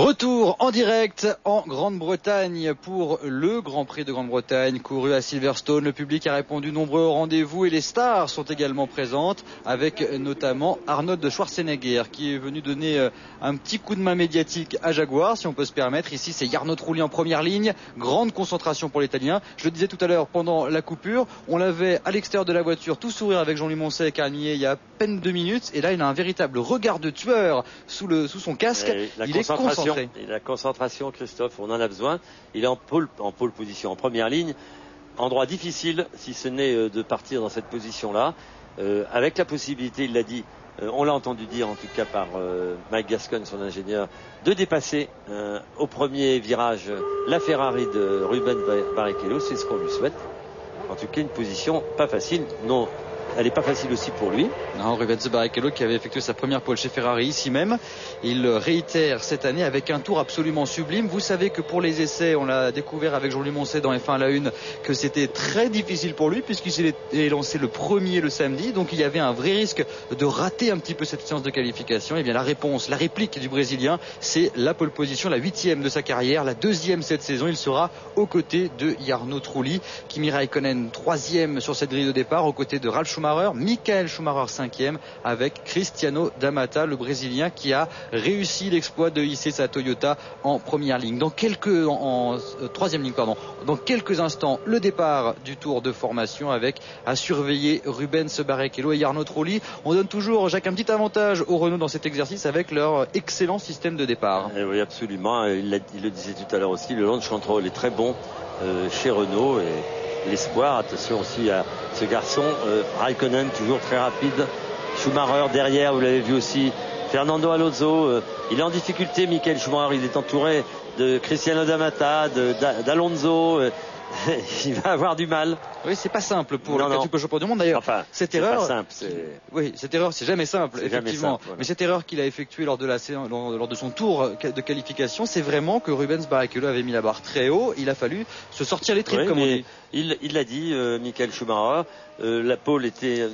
Retour en direct en Grande-Bretagne pour le Grand Prix de Grande-Bretagne couru à Silverstone. Le public a répondu nombreux au rendez-vous et les stars sont également présentes avec notamment Arnold Schwarzenegger qui est venu donner un petit coup de main médiatique à Jaguar, si on peut se permettre. Ici, c'est Jarno Trulli en première ligne. Grande concentration pour l'Italien. Je le disais tout à l'heure pendant la coupure, on l'avait à l'extérieur de la voiture tout sourire avec Jean-Louis Moncet qui a il y a à peine 2 minutes et là il a un véritable regard de tueur sous son casque. Il est concentré. Et la concentration, Christophe, on en a besoin. Il est en pole position, en première ligne. Endroit difficile, si ce n'est de partir dans cette position-là. Avec la possibilité, il l'a dit, on l'a entendu dire en tout cas par Mike Gascoigne, son ingénieur, de dépasser au premier virage la Ferrari de Rubens Barrichello. C'est ce qu'on lui souhaite. En tout cas, une position pas facile. Non. Elle n'est pas facile aussi pour lui. Non, Rubens Barrichello qui avait effectué sa première pole chez Ferrari ici même. Il réitère cette année avec un tour absolument sublime. Vous savez que pour les essais, on l'a découvert avec Jean-Louis Moncet dans F1 à la 1, que c'était très difficile pour lui puisqu'il s'est lancé le premier le samedi. Donc il y avait un vrai risque de rater un petit peu cette séance de qualification. Et bien la réponse, la réplique du Brésilien, c'est la pole position, la 8e de sa carrière, la 2e cette saison. Il sera aux côtés de Jarno Trulli. Kimi Räikkönen 3e sur cette grille de départ, aux côtés de Ralf Schumacher. Michael Schumacher 5e avec Cristiano D'Amata, le Brésilien qui a réussi l'exploit de hisser sa Toyota en première ligne. En troisième ligne, pardon. Dans quelques instants, le départ du tour de formation avec à surveiller Rubens Barrichello et Jarno Trulli. On donne toujours, Jacques, un petit avantage aux Renault dans cet exercice avec leur excellent système de départ. Oui, absolument. Il le disait tout à l'heure aussi, le launch control est très bon chez Renault et l'espoir, attention aussi à ce garçon, Raikkonen toujours très rapide, Schumacher derrière, vous l'avez vu aussi, Fernando Alonso, il est en difficulté, Michael Schumacher, il est entouré de Cristiano D'Amata, d'Alonso, il va avoir du mal. Oui, c'est pas simple pour le quintuple champion du monde d'ailleurs. Enfin, cette erreur, pas simple, oui, cette erreur, c'est jamais simple, effectivement. Voilà. Mais cette erreur qu'il a effectuée lors de son tour de qualification, c'est vraiment que Rubens Barrichello avait mis la barre très haut. Il a fallu se sortir les tripes, comme on dit. Il l'a dit, Michael Schumacher. La pole était.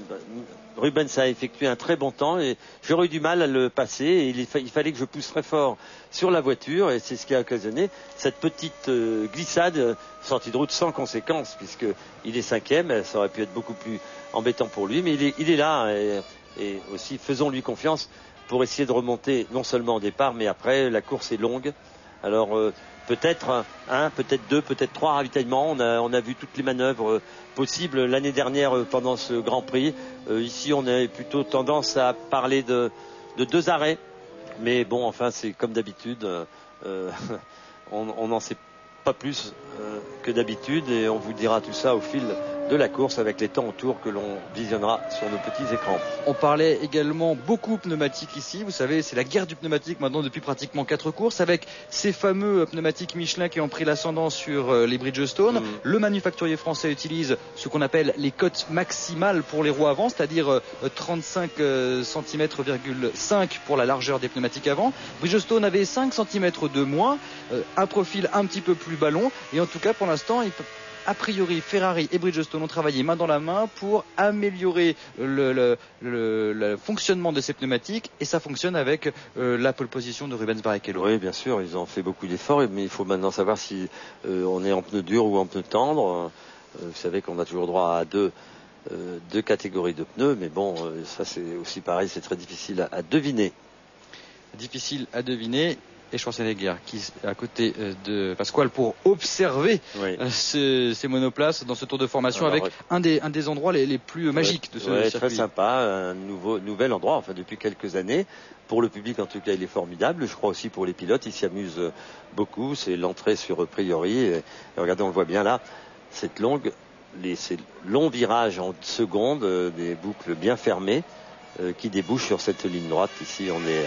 Rubens a effectué un très bon temps et j'aurais eu du mal à le passer et il fallait que je pousse très fort sur la voiture et c'est ce qui a occasionné cette petite glissade, sortie de route sans conséquence puisque il est 5e, ça aurait pu être beaucoup plus embêtant pour lui, mais il est là et aussi faisons-lui confiance pour essayer de remonter non seulement au départ mais après la course est longue. Alors peut-être un, peut-être 2, peut-être 3 ravitaillements. On a vu toutes les manœuvres possibles l'année dernière pendant ce Grand Prix. Ici, on a plutôt tendance à parler de 2 arrêts. Mais bon, enfin, c'est comme d'habitude. On n'en sait pas plus que d'habitude et on vous dira tout ça au fil de la course avec les temps autour que l'on visionnera sur nos petits écrans. On parlait également beaucoup pneumatique ici, vous savez c'est la guerre du pneumatique maintenant depuis pratiquement 4 courses avec ces fameux pneumatiques Michelin qui ont pris l'ascendant sur les Bridgestone. Le manufacturier français utilise ce qu'on appelle les cotes maximales pour les roues avant, c'est-à-dire 35 cm,5 pour la largeur des pneumatiques avant. Bridgestone avait 5 cm de moins, un profil un petit peu plus ballon et en tout cas pour l'instant a priori, Ferrari et Bridgestone ont travaillé main dans la main pour améliorer le fonctionnement de ces pneumatiques et ça fonctionne avec la pole position de Rubens Barrichello. Oui, bien sûr, ils ont fait beaucoup d'efforts, mais il faut maintenant savoir si on est en pneu dur ou en pneu tendre. Vous savez qu'on a toujours droit à deux catégories de pneus, mais bon, ça c'est aussi pareil, c'est très difficile à deviner. Difficile à deviner. Et Schwarzenegger qui est à côté de Pasquale pour observer ces monoplaces dans ce tour de formation avec un des endroits les plus magiques de ce circuit. Très sympa, un nouvel endroit, enfin depuis quelques années. Pour le public en tout cas il est formidable, je crois aussi pour les pilotes, ils s'y amusent beaucoup, c'est l'entrée sur Priori et regardez on le voit bien là, ces longs virages en secondes, des boucles bien fermées qui débouchent sur cette ligne droite. Ici on est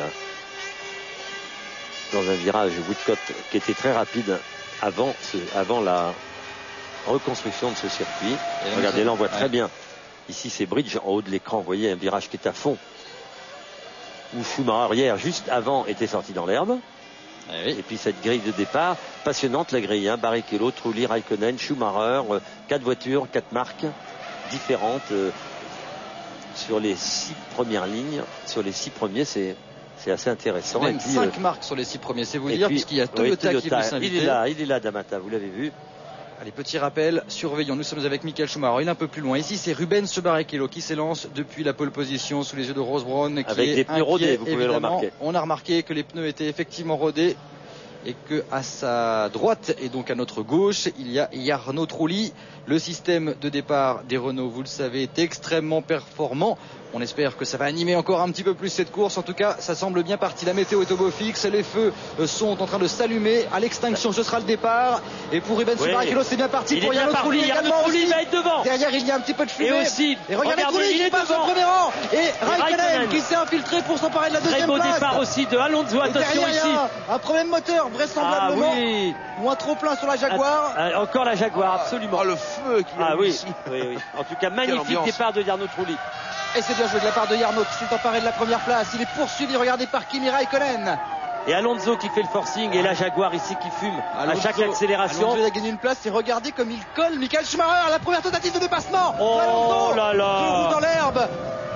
dans un virage Woodcote qui était très rapide avant la reconstruction de ce circuit. Regardez là on voit très bien. Ici c'est Bridge en haut de l'écran, vous voyez un virage qui est à fond. Où Schumacher hier juste avant était sorti dans l'herbe. Et puis cette grille de départ, passionnante la grille, Barrichello, Trulli, Raikkonen, Schumacher, 4 voitures, 4 marques différentes sur les 6 premières lignes. Sur les 6 premiers, c'est C'est assez intéressant. Même 5 marques sur les 6 premiers, c'est vous dire, puisqu'il y a Toyota qui veut s'inviter. Il est là, D'Amata, vous l'avez vu. Allez, petit rappel, surveillons, nous sommes avec Michael Schumacher, il est un peu plus loin. Ici, c'est Rubens Barrichello qui s'élance depuis la pole position sous les yeux de Ross Brown. Avec des pneus rodés, vous pouvez le remarquer. On a remarqué que les pneus étaient effectivement rodés et que à sa droite et donc à notre gauche, il y a Jarno Trulli. Le système de départ des Renault, vous le savez, est extrêmement performant. On espère que ça va animer encore un petit peu plus cette course. En tout cas, ça semble bien parti. La météo est au beau fixe. Les feux sont en train de s'allumer. À l'extinction, ce sera le départ. Et pour Rubens Barrichello, c'est bien parti. Pour Jarno Trulli également aussi. Va être devant. Derrière, il y a un petit peu de fumée. Et regardez Trulli qui passe au premier rang. Et Raikkonen qui s'est infiltré pour s'emparer de la deuxième place. Très beau départ aussi de Alonso. Attention ici. Un problème moteur, vraisemblablement. Ah oui. Ou un trop plein sur la Jaguar. Encore la Jaguar, absolument. Le feu qu'il y a ici. Oui. En tout cas, magnifique départ de Jarno Trulli. Et c'est bien joué de la part de Jarno qui s'est emparé de la première place. Il est poursuivi, regardez, par Kimi Raikkonen. Et Alonso qui fait le forcing et la Jaguar ici qui fume à chaque accélération. Alonso a gagné une place et regardez comme il colle Michael Schumacher. La première tentative de dépassement. Oh Alonso, là là. qui roule dans l'herbe.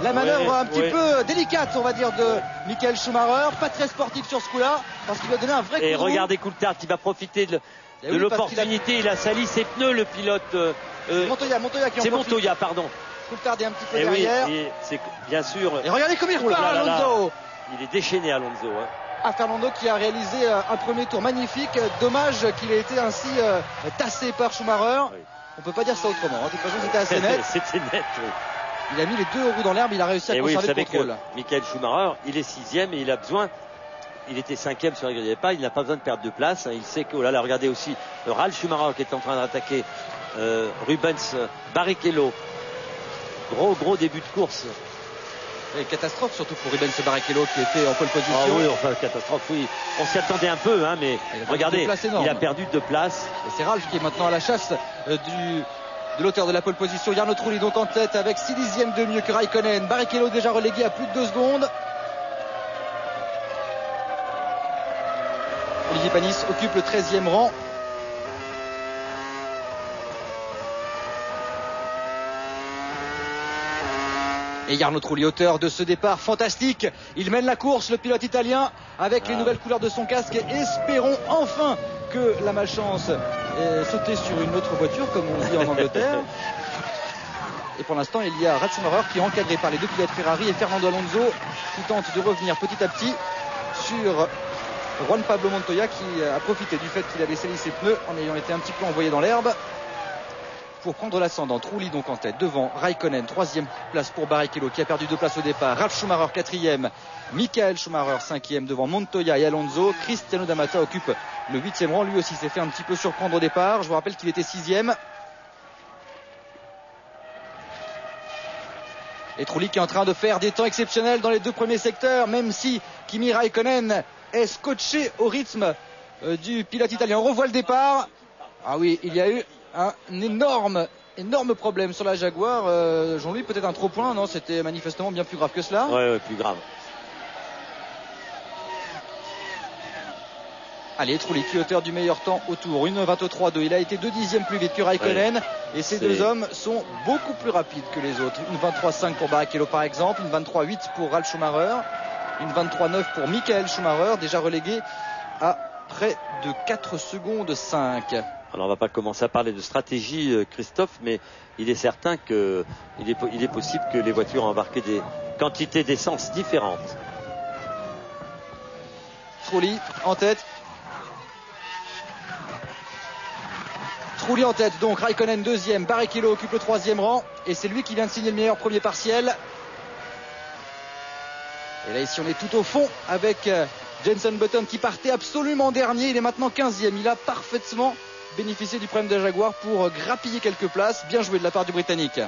La manœuvre un petit peu délicate, on va dire, de Michael Schumacher. Pas très sportif sur ce coup-là parce qu'il lui a donné un vrai coup de roue. Et regardez Coulthard qui va profiter de l'opportunité. Il a sali ses pneus, le pilote. Montoya qui en C'est profite. Montoya, pardon. Coulthard est un petit peu derrière. Et c'est bien sûr. Et regardez comme il repart, Alonso. Il est déchaîné, Alonso. Fernando qui a réalisé un premier tour magnifique. Dommage qu'il ait été ainsi tassé par Schumacher. Oui. On peut pas dire ça autrement. De toute façon, c'était assez net. C'était net, oui. Il a mis les 2 roues dans l'herbe. Il a réussi à conserver le contrôle. Michael Schumacher, il est 6e et il a besoin. Il était 5e sur la grille de départ. Il n'a pas besoin de perdre de place. Il sait que, oh là là, regardez aussi Ralf Schumacher qui est en train d'attaquer Rubens Barrichello. Gros début de course. Et catastrophe surtout pour Rubens Barrichello qui était en pole position. Ah oui, enfin catastrophe, oui. On s'y attendait un peu, mais regardez, il a perdu 2 places. Et c'est Ralf qui est maintenant à la chasse de l'auteur de la pole position. Jarno Trulli donc en tête avec 6 dixièmes de mieux que Raikkonen. Barrichello déjà relégué à plus de 2 secondes. Olivier Panis occupe le 13e rang. Et Jarno Trulli, auteur de ce départ fantastique. Il mène la course, le pilote italien, avec les nouvelles couleurs de son casque. Et espérons enfin que la malchance ait sauté sur une autre voiture, comme on dit en Angleterre. Et pour l'instant, il y a Ralf Schumacher qui est encadré par les 2 pilotes Ferrari et Fernando Alonso qui tente de revenir petit à petit sur Juan Pablo Montoya qui a profité du fait qu'il avait sali ses pneus en ayant été un petit peu envoyé dans l'herbe pour prendre l'ascendant. Trulli donc en tête devant Raikkonen, 3e place pour Barrichello qui a perdu 2 places au départ. Ralf Schumacher 4e, Michael Schumacher 5e devant Montoya et Alonso. Cristiano D'Amata occupe le 8e rang, lui aussi s'est fait un petit peu surprendre au départ. Je vous rappelle qu'il était 6e. Et Trulli qui est en train de faire des temps exceptionnels dans les 2 premiers secteurs, même si Kimi Raikkonen est scotché au rythme du pilote italien. On revoit le départ. Ah oui, il y a eu un énorme problème sur la Jaguar. Jean-Louis, peut-être un trop point. Non, c'était manifestement bien plus grave que cela. Ouais, plus grave. Allez, Trulli qui est auteur du meilleur temps au tour, 1,23,2. Il a été 2 dixièmes plus vite que Raikkonen. Et ces 2 hommes sont beaucoup plus rapides que les autres. 1,23,5 pour Barrichello par exemple, 1,23,8 pour Ralf Schumacher, 1,23,9 pour Michael Schumacher, déjà relégué à près de 4 secondes 5. Alors on va pas commencer à parler de stratégie, Christophe, mais il est certain qu'il est possible que les voitures ont embarqué des quantités d'essence différentes. Trulli en tête. Trulli en tête, donc Raikkonen 2e, Barrichello occupe le 3e rang et c'est lui qui vient de signer le meilleur premier partiel. Et là ici on est tout au fond avec Jenson Button qui partait absolument dernier, il est maintenant 15e, il a parfaitement bénéficié du problème de la Jaguar pour grappiller quelques places. Bien joué de la part du Britannique.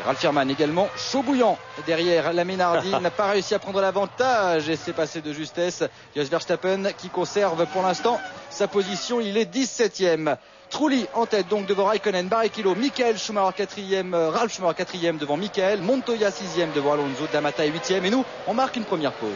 Ralf Schumacher également chaud bouillant derrière la Minardi, n'a pas réussi à prendre l'avantage et c'est passé de justesse. Jos Verstappen qui conserve pour l'instant sa position, il est 17e. Trulli en tête donc devant Raikkonen, Barrichello, Michael Schumacher 4e, Ralf Schumacher 4e devant Michael, Montoya 6e devant Alonso, D'Amata 8e et nous on marque une première pause.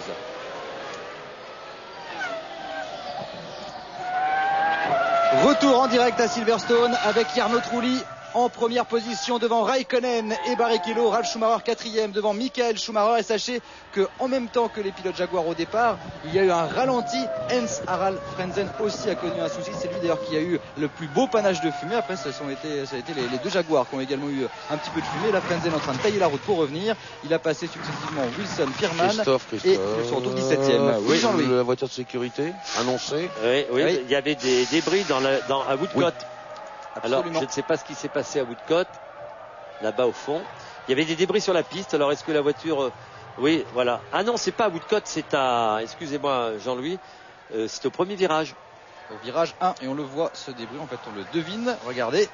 Retour retour en direct à Silverstone avec Jarno Trulli en première position devant Raikkonen et Barrichello. Ralf Schumacher 4e devant Michael Schumacher. Et sachez qu'en même temps que les pilotes Jaguar au départ, il y a eu un ralenti. Hence Harald Frentzen aussi a connu un souci. C'est lui d'ailleurs qui a eu le plus beau panache de fumée. Après ça a été les deux Jaguars qui ont également eu un petit peu de fumée. Là Frentzen est en train de tailler la route pour revenir. Il a passé successivement Wilson, Firman et il se retrouve 17e. Oui, Jean-Louis. La voiture de sécurité annoncée. Oui. Il y avait des débris à Woodcote. Oui. Alors, je ne sais pas ce qui s'est passé à Woodcote, là-bas au fond. Il y avait des débris sur la piste. Alors, est-ce que la voiture... Oui, voilà. Ah non, c'est pas à Woodcote, c'est à... Excusez-moi, Jean-Louis. C'est au premier virage. Au virage 1, et on le voit, ce débris. En fait, on le devine. Regardez.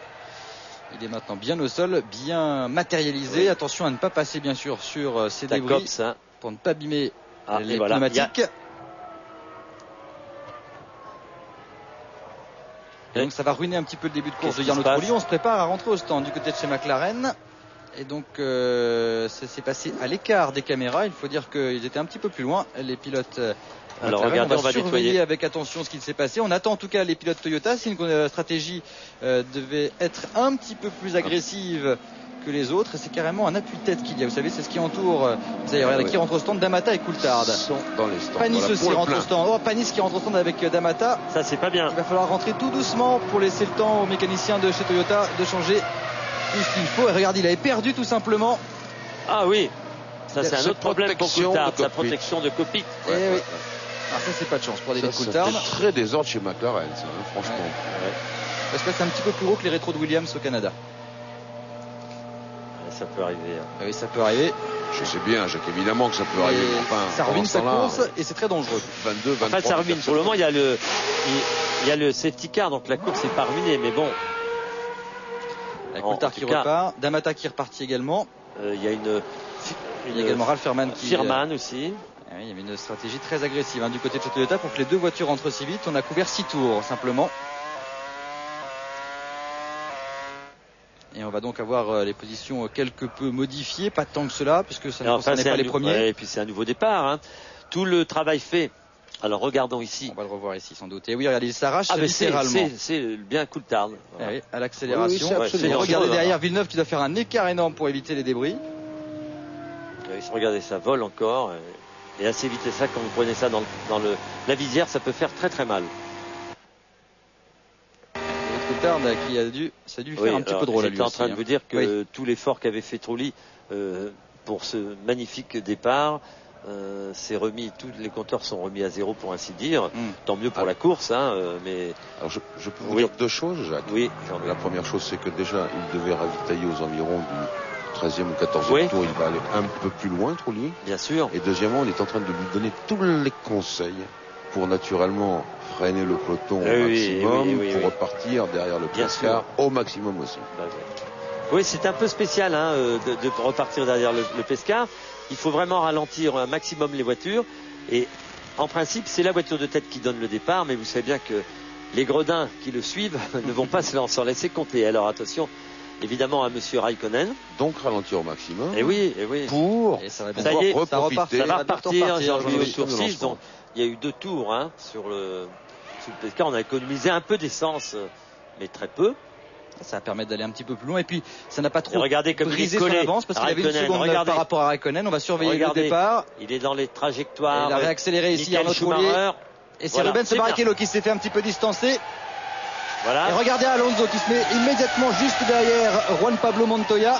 Il est maintenant bien au sol, bien matérialisé. Oui. Attention à ne pas passer, bien sûr, sur ces débris. Hein. Pour ne pas abîmer les voilà. pneumatiques. Et donc ça va ruiner un petit peu le début de course de Jarno Trulli. On se prépare à rentrer au stand du côté de chez McLaren. Et donc ça s'est passé à l'écart des caméras. Il faut dire qu'ils étaient un petit peu plus loin, les pilotes. Alors regardez, on va surveiller nettoyer avec attention ce qui s'est passé. On attend en tout cas les pilotes Toyota. Si une stratégie devait être un petit peu plus agressive que les autres, c'est carrément un appui-tête qu'il y a. Vous savez, c'est ce qui entoure. Vous allez regarder qui rentre au stand. D'Amata et Coulthard. Sont dans les stands. Panis aussi rentre au stand. Oh, Panis qui rentre au stand avec D'Amata. Ça, c'est pas bien. Il va falloir rentrer tout doucement pour laisser le temps aux mécaniciens de chez Toyota de changer tout ce qu'il faut. Et regardez, il avait perdu tout simplement. Ah oui. Ça, c'est un autre problème pour Coulthard. Sa protection de cockpit. Oui. Alors ça, c'est pas de chance pour David Coulthard. C'est très désordre chez McLaren, ça, hein, franchement. Ouais. Parce que c'est un petit peu plus haut que les rétros de Williams au Canada. Ça peut arriver. Oui, ça peut arriver. Je sais bien, Jacques, évidemment que ça peut arriver. Enfin, ça ruine sa course et c'est très dangereux. 22, 23. En fait, ça ruine. Pour le moment, il y a le safety car, donc la course n'est pas ruinée, mais bon. Coulthard qui repart, D'Amata qui est reparti également. Il y a également Ralf Firman qui. Firman aussi. Il y avait une stratégie très agressive du côté de chez Toyota pour que les deux voitures rentrent si vite. On a couvert 6 tours simplement. Et on va donc avoir les positions quelque peu modifiées, pas tant que cela, puisque ça ne concernait pas les premiers. Ouais, et puis c'est un nouveau départ. Hein. Tout le travail fait. Alors regardons ici. On va le revoir ici sans doute. Et oui, regardez, il s'arrache littéralement. C'est bien Coulthard. Voilà. Oui, à l'accélération. Oui, regardez derrière Villeneuve qui doit faire un écart énorme pour éviter les débris. Oui, regardez, ça vole encore. Et à ces vitesses-là, quand vous prenez ça dans la visière, ça peut faire très très mal. Coulthard ça a dû faire un petit peu drôle à lui. J'étais en train de vous dire que tout l'effort qu'avait fait Trulli pour ce magnifique départ c'est remis, tous les compteurs sont remis à zéro pour ainsi dire. Tant mieux pour la course, mais. Alors je peux vous dire deux choses, Jacques. Oui. La première chose, c'est que déjà, il devait ravitailler aux environs du 13e ou 14e tour. Il va aller un peu plus loin, Trulli. Bien sûr. Et deuxièmement, on est en train de lui donner tous les conseils pour naturellement freiner le peloton au maximum, pour repartir derrière le Pescar au maximum aussi. Oui, c'est un peu spécial de repartir derrière le Pescar. Il faut vraiment ralentir un maximum les voitures. Et en principe, c'est la voiture de tête qui donne le départ, mais vous savez bien que les gredins qui le suivent ne vont pas s'en laisser compter. Alors attention, évidemment, à monsieur Raikkonen. Donc ralentir au maximum. Et oui. Pour ça y est, ça va repartir. Jean-Louis au tour 6. Donc il y a eu 2 tours sur le Pescar. On a économisé un peu d'essence, mais très peu. Ça va permettre d'aller un petit peu plus loin et puis ça n'a pas trop brisé son avance parce qu'il avait une seconde par rapport à Raikkonen. On va surveiller le départ. Il est dans les trajectoires. Il a réaccéléré ici Jarno Trulli. Et c'est Rubens Barrichello qui s'est fait un petit peu distancer. Voilà. Et regardez Alonso qui se met immédiatement juste derrière Juan Pablo Montoya.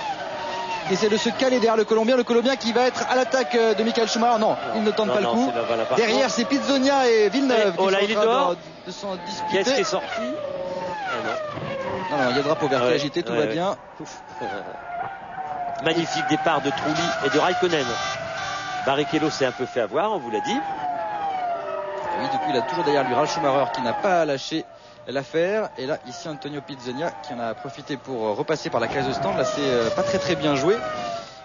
Il essaie de se caler derrière le Colombien qui va être à l'attaque de Michael Schumacher. Non, il ne tente pas le coup. Derrière c'est Pizzonia et Villeneuve qui sont en train de s'en disputer. Qui est-ce qui est sorti? Non, il y a le drapeau vert qui est agité, tout va bien. Magnifique départ de Trulli et de Raikkonen. Barrichello s'est un peu fait avoir, on vous l'a dit. Et oui, du coup, il a toujours derrière lui Ralf Schumacher qui n'a pas lâché l'affaire. Et là, ici, Antonio Pizzonia qui en a profité pour repasser par la case de stand. Là, c'est pas très très bien joué.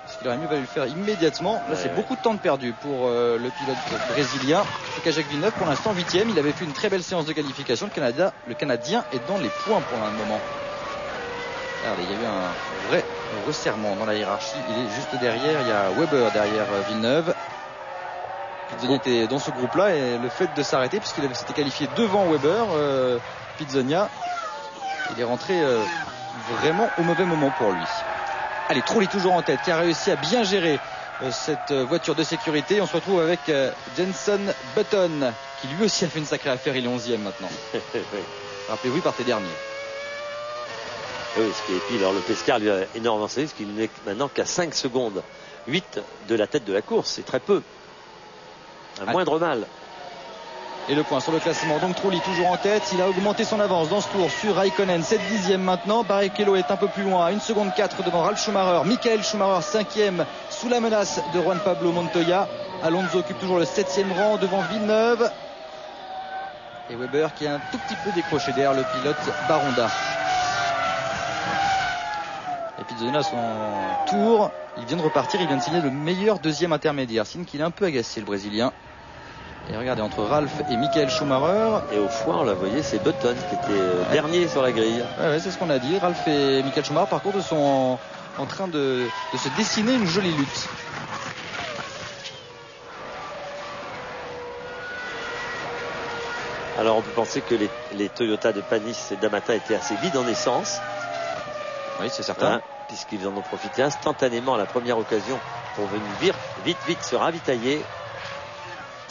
Parce qu'il aurait mieux valu le faire immédiatement. Là, c'est beaucoup de temps de perdu pour le pilote brésilien. C'est Jacques Villeneuve, pour l'instant 8e. Il avait fait une très belle séance de qualification. Le Canadien est dans les points pour le moment. Regardez, il y a eu un vrai resserrement dans la hiérarchie. Il est juste derrière. Il y a Weber derrière Villeneuve. Pizzonia était dans ce groupe-là et le fait de s'arrêter, puisqu'il s'était qualifié devant Weber, Pizzonia. Il est rentré vraiment au mauvais moment pour lui. Allez, Trulli toujours en tête, qui a réussi à bien gérer cette voiture de sécurité. On se retrouve avec Jenson Button, qui lui aussi a fait une sacrée affaire. Il est 11e maintenant. Rappelez-vous, il partait dernier. Oui, et puis alors le Pescar lui a énormément avancé, parce qu'il n'est maintenant qu'à 5 secondes 8 de la tête de la course. C'est très peu. Un moindre mal. Et le point sur le classement, donc Trulli toujours en tête. Il a augmenté son avance dans ce tour sur Raikkonen, 7 dixièmes maintenant. Barrichello est un peu plus loin, à 1 seconde 4 devant Ralf Schumacher. Michael Schumacher 5e sous la menace de Juan Pablo Montoya. Alonso occupe toujours le 7e rang devant Villeneuve. Et Weber qui est un tout petit peu décroché derrière le pilote Baronda. Et Pizzonino à son tour, il vient de repartir, il vient de signer le meilleur deuxième intermédiaire. Signe qu'il est un peu agacé, le Brésilien. Et regardez, entre Ralf et Michael Schumacher. Et au foin, on l'a voyé, c'est Button qui était dernier sur la grille. Ouais, c'est ce qu'on a dit. Ralf et Michael Schumacher, par contre, sont en train de se dessiner une jolie lutte. Alors, on peut penser que les Toyota de Panis et d'Amata étaient assez vides en essence. Oui, c'est certain. Puisqu'ils en ont profité instantanément à la première occasion pour venir vite se ravitailler.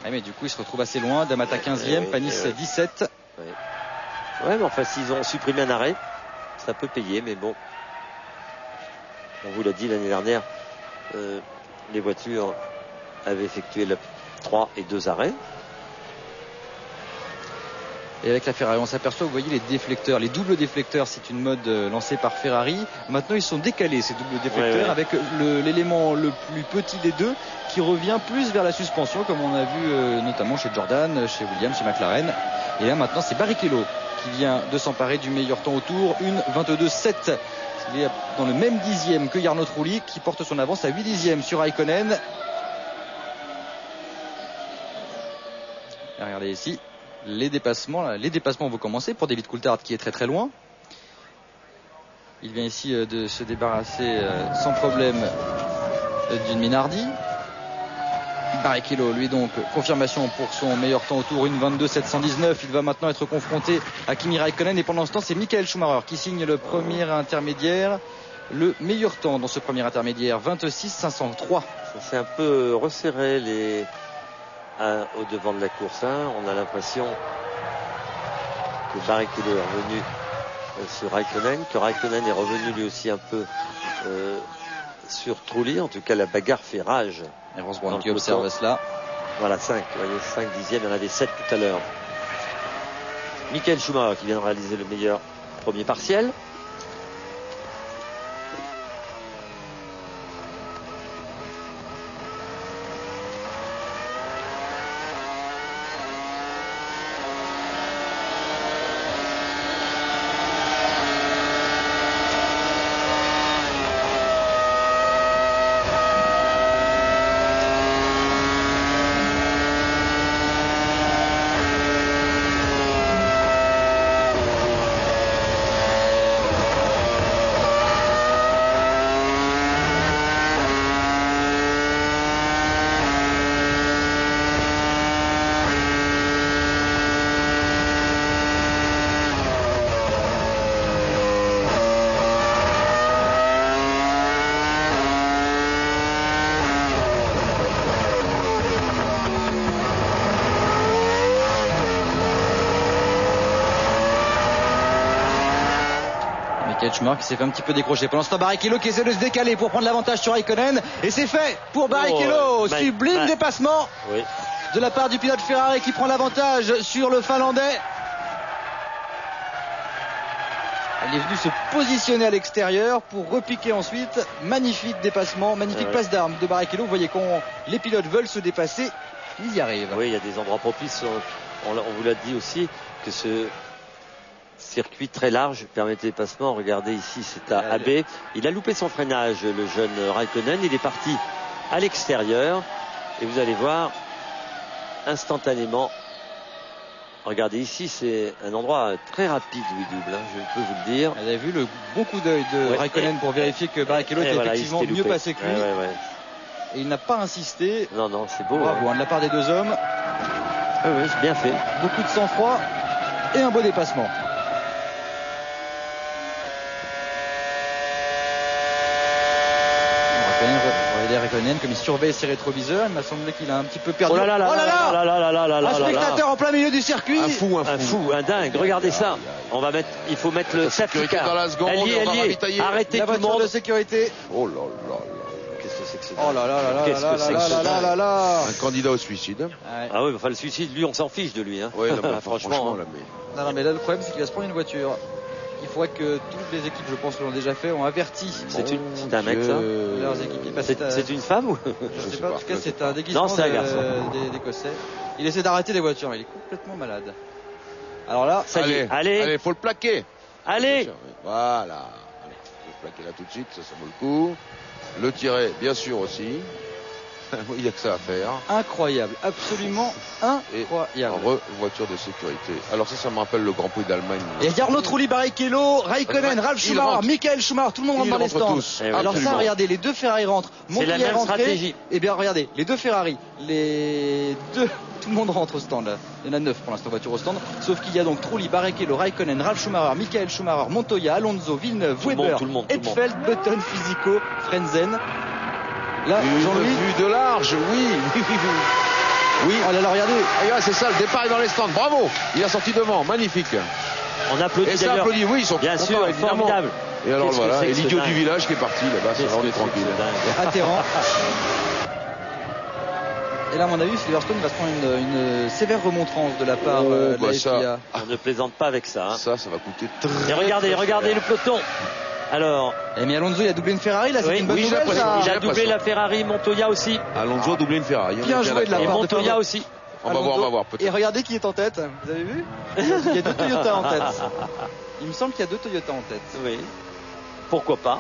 Mais du coup, ils se retrouvent assez loin. D'Amata 15e, Panis 17. Ouais, mais enfin, s'ils ont supprimé un arrêt, ça peut payer, mais bon. On vous l'a dit l'année dernière, les voitures avaient effectué 3 et 2 arrêts. Et avec la Ferrari, on s'aperçoit, vous voyez, les déflecteurs, les doubles déflecteurs, c'est une mode lancée par Ferrari. Maintenant, ils sont décalés, ces doubles déflecteurs, avec l'élément le plus petit des deux qui revient plus vers la suspension, comme on a vu notamment chez Jordan, chez Williams, chez McLaren. Et là, maintenant, c'est Barrichello qui vient de s'emparer du meilleur temps au tour, 1:22.7. Il est dans le même dixième que Jarno Trulli, qui porte son avance à 8 dixièmes sur Raikkonen. Et regardez ici. Les dépassements vont commencer pour David Coulthard qui est très loin. Il vient ici de se débarrasser sans problème d'une Minardi. Barrichello, lui donc, confirmation pour son meilleur temps au tour, 1:22.719. Il va maintenant être confronté à Kimi Raikkonen et pendant ce temps c'est Michael Schumacher qui signe le premier intermédiaire. Le meilleur temps dans ce premier intermédiaire, 26.503. Ça s'est un peu resserré au devant de la course. On a l'impression que Barrichello est revenu sur Raikkonen, que Raikkonen est revenu lui aussi un peu sur Trulli. En tout cas, la bagarre fait rage. Et Rosberg qui observe cela. Voilà, 5. Vous voyez, 5 dixièmes, il y en avait 7 tout à l'heure. Michael Schumacher qui vient de réaliser le meilleur premier partiel. Schumacher qui s'est fait un petit peu décrocher. Pendant ce temps, Barrichello qui essaie de se décaler pour prendre l'avantage sur Raikkonen. Et c'est fait pour Barrichello. Sublime dépassement de la part du pilote Ferrari qui prend l'avantage sur le Finlandais. Il est venu se positionner à l'extérieur pour repiquer ensuite. Magnifique dépassement, magnifique passe d'armes de Barrichello. Vous voyez, quand les pilotes veulent se dépasser, ils y arrivent. Oui, il y a des endroits propices. On vous l'a dit aussi que ce circuit très large permet des dépassements. Regardez ici, c'est à AB. Il a loupé son freinage, le jeune Raikkonen. Il est parti à l'extérieur et vous allez voir instantanément. Regardez ici, c'est un endroit très rapide, Louis Double, je peux vous le dire. Vous avez vu le bon coup d'œil de Raikkonen pour vérifier que Barrichello était effectivement mieux passé que lui. Et il n'a pas insisté. Non, c'est beau. Bravo, de la part des deux hommes. Oui, c'est bien fait. Beaucoup de sang-froid et un beau dépassement. Raikkonen, comme il surveille ses rétroviseurs, il m'a semblé qu'il a un petit peu perdu. Oh là là là là, un spectateur en plein milieu du circuit. Un fou, un dingue. Regardez ça. Il faut mettre le safety car. Dans la seconde, arrêtez la tout le voiture monde. de sécurité. Oh là là là. Qu'est-ce que c'est que ce Oh là là là là là là là. Un candidat au suicide. Ah oui, enfin le suicide, lui, on s'en fiche de lui. Hein. Ouais, non, franchement. là, mais... Non, mais là, le problème, c'est qu'il va se prendre une voiture. Il faudrait que toutes les équipes, je pense, l'ont déjà fait, ont averti. C'est un mec, ça leurs équipiers. C'est une femme ou je sais pas, en tout cas, c'est un déguisement d'Écossais. Il essaie d'arrêter les voitures, mais il est complètement malade. Alors là, ça y est, allez, faut le plaquer. Allez, voilà. Allez, faut le plaquer là tout de suite, ça vaut le coup. Le tirer, bien sûr aussi. Il n'y a que ça à faire. Incroyable, absolument incroyable. Voiture de sécurité. Alors ça me rappelle le Grand Prix d'Allemagne. Et il y a Arnaud Trulli, Barrichello, Raikkonen, Ralf Schumacher, Michael Schumacher, tout le monde rentre dans les stands. Alors ça, regardez, les deux Ferrari rentrent. C'est la même stratégie. Eh bien, regardez, les deux Ferrari, tout le monde rentre au stand. Il y en a 9 pour l'instant voitures au stand. Sauf qu'il y a donc Trulli, Barrichello, Raikkonen, Ralf Schumacher, Michael Schumacher, Montoya, Alonso, Villeneuve, Weber, Hetfeld, Button, Fisico, Frenzen. Là, Jean-Louis. Vue de large, oui. Oui, oh là là, regardez. C'est ça, le départ est dans les stands. Bravo. Il a sorti devant, magnifique. On applaudit. Et ça applaudit, oui, ils sont bien sûr, formidable. Et alors voilà, et l'idiot du village qui est parti là-bas, ça on est tranquille. Atterrant. Et là, à mon avis, Silverstone va se prendre une sévère remontrance de la part de la FIA. On ne plaisante pas avec ça. Hein. Ça va coûter très. Et regardez le peloton. Alors. Mais Alonso, il a doublé une Ferrari, là, c'est une bonne nouvelle, ça. Il a doublé la Ferrari, Montoya aussi. Alonso a doublé une Ferrari. Bien joué de la part de Montoya aussi. On va voir peut-être. Et regardez qui est en tête. Vous avez vu? Il y a 2 Toyota en tête. Il me semble qu'il y a 2 Toyota en tête. Oui. Pourquoi pas?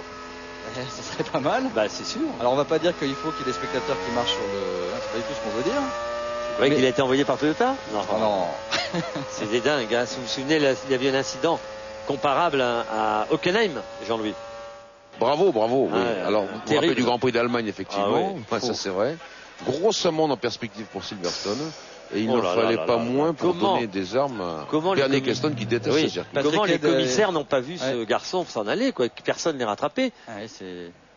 Ça serait pas mal. Bah, c'est sûr. Alors, on va pas dire qu'il faut qu'il y ait des spectateurs qui marchent sur le. C'est pas du tout ce qu'on veut dire. Vous voyez qu'il a été envoyé par Toyota? Non. C'était dingue. Hein. Si vous vous souvenez, il y avait un incident comparable à Hockenheim, Jean-Louis. Bravo. Oui. Alors, vous rappelez du Grand Prix d'Allemagne, effectivement. Ça, c'est vrai. Grosse amende en perspective pour Silverstone. Et il ne fallait pas moins pour donner des armes à Bernie Ecclestone qui déteste ce circuit. Comment les commissaires n'ont pas vu ce garçon s'en aller, quoi, que personne ne l'ait rattrapé.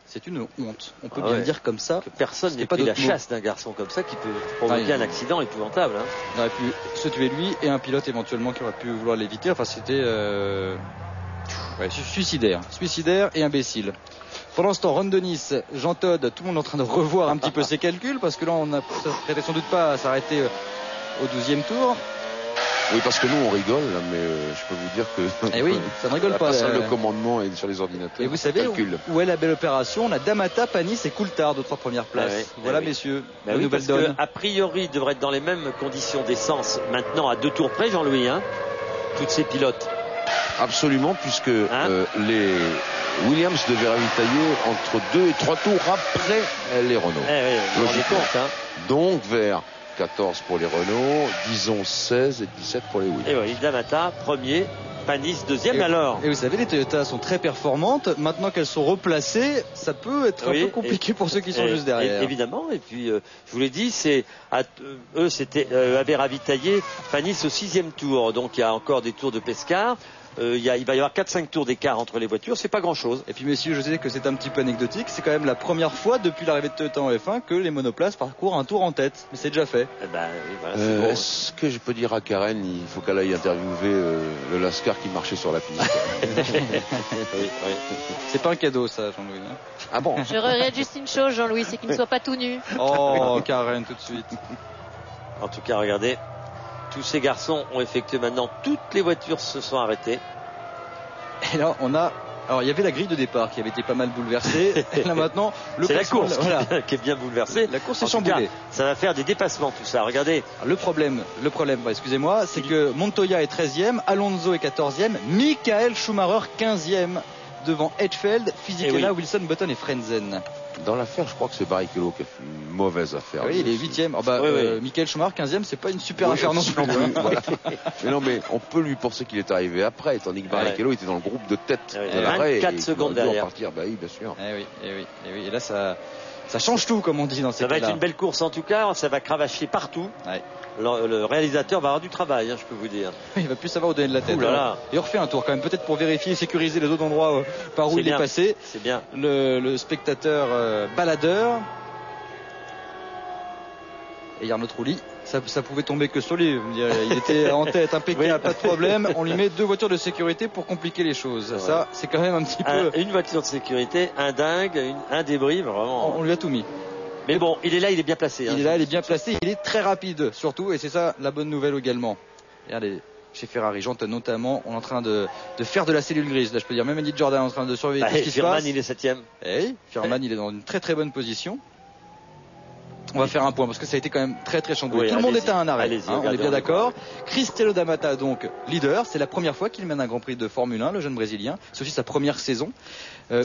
C'est une honte. On peut bien le dire comme ça. Que personne n'ait pris la chasse d'un garçon comme ça qui peut provoquer un accident épouvantable. Hein. Il aurait pu se tuer lui et un pilote éventuellement qui aurait pu vouloir l'éviter. Enfin, c'était suicidaire et imbécile. Pendant ce temps, Ron Dennis, Jean Todt, tout le monde est en train de revoir un petit peu ses calculs parce que là, ça ne prêtait sans doute pas à s'arrêter au 12e tour. Oui, parce que nous, on rigole, mais je peux vous dire que. Eh oui, ça ne rigole pas. Le commandement est sur les ordinateurs. Et vous savez où est la belle opération? On a D'Amata, Panis et Coulthard de 3 premières places. Voilà, messieurs. Nouvelle donne. A priori, il devrait être dans les mêmes conditions d'essence maintenant à 2 tours près, Jean-Louis, hein, toutes ces pilotes. Absolument, puisque les Williams devaient ravitailler entre 2 et 3 tours après les Renault. Logiquement. Donc vers 14 pour les Renault, disons 16 et 17 pour les Williams. Et oui, D'Amata, premier, Panis, deuxième alors. Et vous savez, les Toyota sont très performantes. Maintenant qu'elles sont replacées, ça peut être un peu compliqué pour ceux qui sont juste derrière. Évidemment, et puis je vous l'ai dit, eux avaient ravitaillé Panis au 6e tour. Donc il y a encore des tours de Pescara. Il va y avoir 4-5 tours d'écart entre les voitures, c'est pas grand chose. Et puis messieurs, je sais que c'est un petit peu anecdotique, c'est quand même la première fois depuis l'arrivée de Toyota en F1 que les monoplaces parcourent un tour en tête. Mais c'est déjà fait. Est-ce que je peux dire à Karen, il faut qu'elle aille interviewer le Lascar qui marchait sur la piste. Oui. C'est pas un cadeau ça, Jean-Louis. Hein. Ah bon? Je regrette juste une chose, Jean-Louis, c'est qu'il ne soit pas tout nu. Oh, Karen, tout de suite. En tout cas, regardez. Tous ces garçons ont effectué maintenant, toutes les voitures se sont arrêtées. Et là, alors il y avait la grille de départ qui avait été pas mal bouleversée. Et là maintenant, c'est la course qui est bien bouleversée. La course est chamboulée. Ça va faire des dépassements tout ça. Regardez. Alors, le problème, excusez-moi, c'est que Montoya est 13e, Alonso est 14e, Michael Schumacher 15e devant Hetfeld, Fisichella, Wilson, Button et Frenzen. Dans l'affaire, je crois que c'est Barrichello qui a fait une mauvaise affaire. Oui, il est 8e. Michael Schumacher 15e, c'est pas une super affaire non plus. Voilà. Mais on peut lui penser qu'il est arrivé après, tandis que Barrichello était dans le groupe de tête de l'arrêt. 24 secondes derrière. Partir. Oui, bien sûr. Et là, ça change tout, comme on dit dans ces cas-là. Ça va être une belle course en tout cas, ça va cravacher partout. Ouais. Le réalisateur va avoir du travail, je peux vous dire. Il va plus savoir où donner de la tête. Et on refait un tour quand même, peut-être pour vérifier et sécuriser les autres endroits par où il est passé. C'est bien. Le spectateur baladeur Et Jarno Trulli, ça pouvait tomber que sur lui. Il était en tête, impeccable, pas de problème. On lui met 2 voitures de sécurité pour compliquer les choses. Ouais. Ça, c'est quand même un petit peu... Une voiture de sécurité, un dingue, un débris, vraiment. On lui a tout mis. Mais bon, il est là, il est bien placé. Il est là, il est bien placé, il est très rapide surtout, et c'est ça la bonne nouvelle également. Regardez, chez Ferrari, j'entends notamment, on est en train de faire de la cellule grise. Là, je peux dire, même Andy Jordan est en train de surveiller tout ce qui se passe. Firman, il est 7ème. Firman, il est dans une très très bonne position. On va faire un point parce que ça a été quand même très très chamboulé. Tout le monde est à un arrêt, on est bien d'accord. Cristiano D'Amata donc leader, c'est la première fois qu'il mène un Grand Prix de Formule 1, le jeune Brésilien. C'est aussi sa première saison.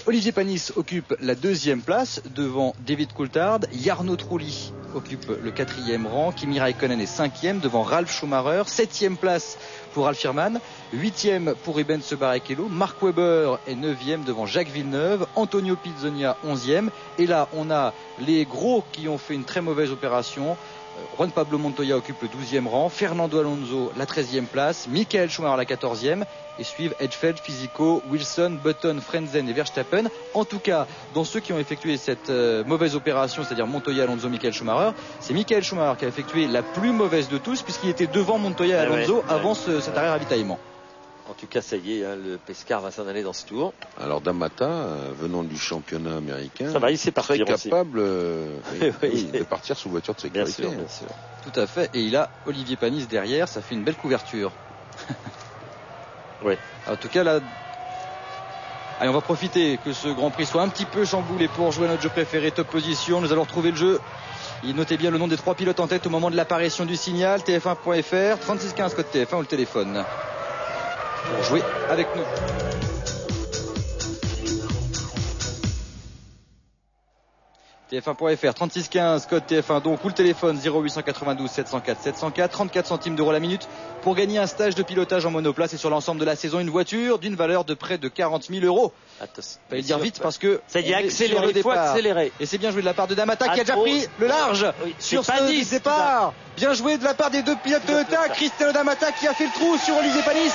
Olivier Panis occupe la 2e place devant David Coulthard. Jarno Trulli occupe le 4e rang. Kimi Raikkonen est 5e devant Ralf Schumacher. 7e place pour Ralf Firman. 8e pour Rubens Barrichello. Mark Webber est 9e devant Jacques Villeneuve. Antonio Pizzonia 11e. Et là, on a les gros qui ont fait une très mauvaise opération. Juan Pablo Montoya occupe le 12e rang. Fernando Alonso la 13e place. Michael Schumacher la 14e. Et suivent Edfeld, Fisico, Wilson, Button, Frenzen et Verstappen. En tout cas, dans ceux qui ont effectué cette mauvaise opération, c'est-à-dire Montoya, Alonso, Michael Schumacher, c'est Michael Schumacher qui a effectué la plus mauvaise de tous, puisqu'il était devant Montoya et Alonso avant cet arrêt ravitaillement. En tout cas, ça y est, le Pescar va s'en aller dans ce tour. Alors D'Amata, venant du championnat américain, ça va, il s'est très capable de partir sous voiture de sécurité. Bien sûr. Tout à fait. Et il a Olivier Panis derrière, ça fait une belle couverture. Oui. En tout cas, là, allez, on va profiter que ce Grand Prix soit un petit peu chamboulé pour jouer à notre jeu préféré, Top Position. Nous allons retrouver le jeu. Il notait bien le nom des 3 pilotes en tête au moment de l'apparition du signal. TF1.fr, 3615 code TF1 ou le téléphone pour jouer avec nous. TF1.fr, 3615 code TF1 donc, ou le téléphone 0892 704 704, 34 centimes d'euros la minute pour gagner un stage de pilotage en monoplace et sur l'ensemble de la saison une voiture d'une valeur de près de 40 000 euros. Faut le dire vite parce que ça y est, accélérer, il faut accélérer. Et c'est bien joué de la part de D'Amata qui a déjà pris le large sur ce départ. Bien joué de la part des 2 pilotes Toyota. Cristiano D'Amata qui a fait le trou sur Olivier Panis.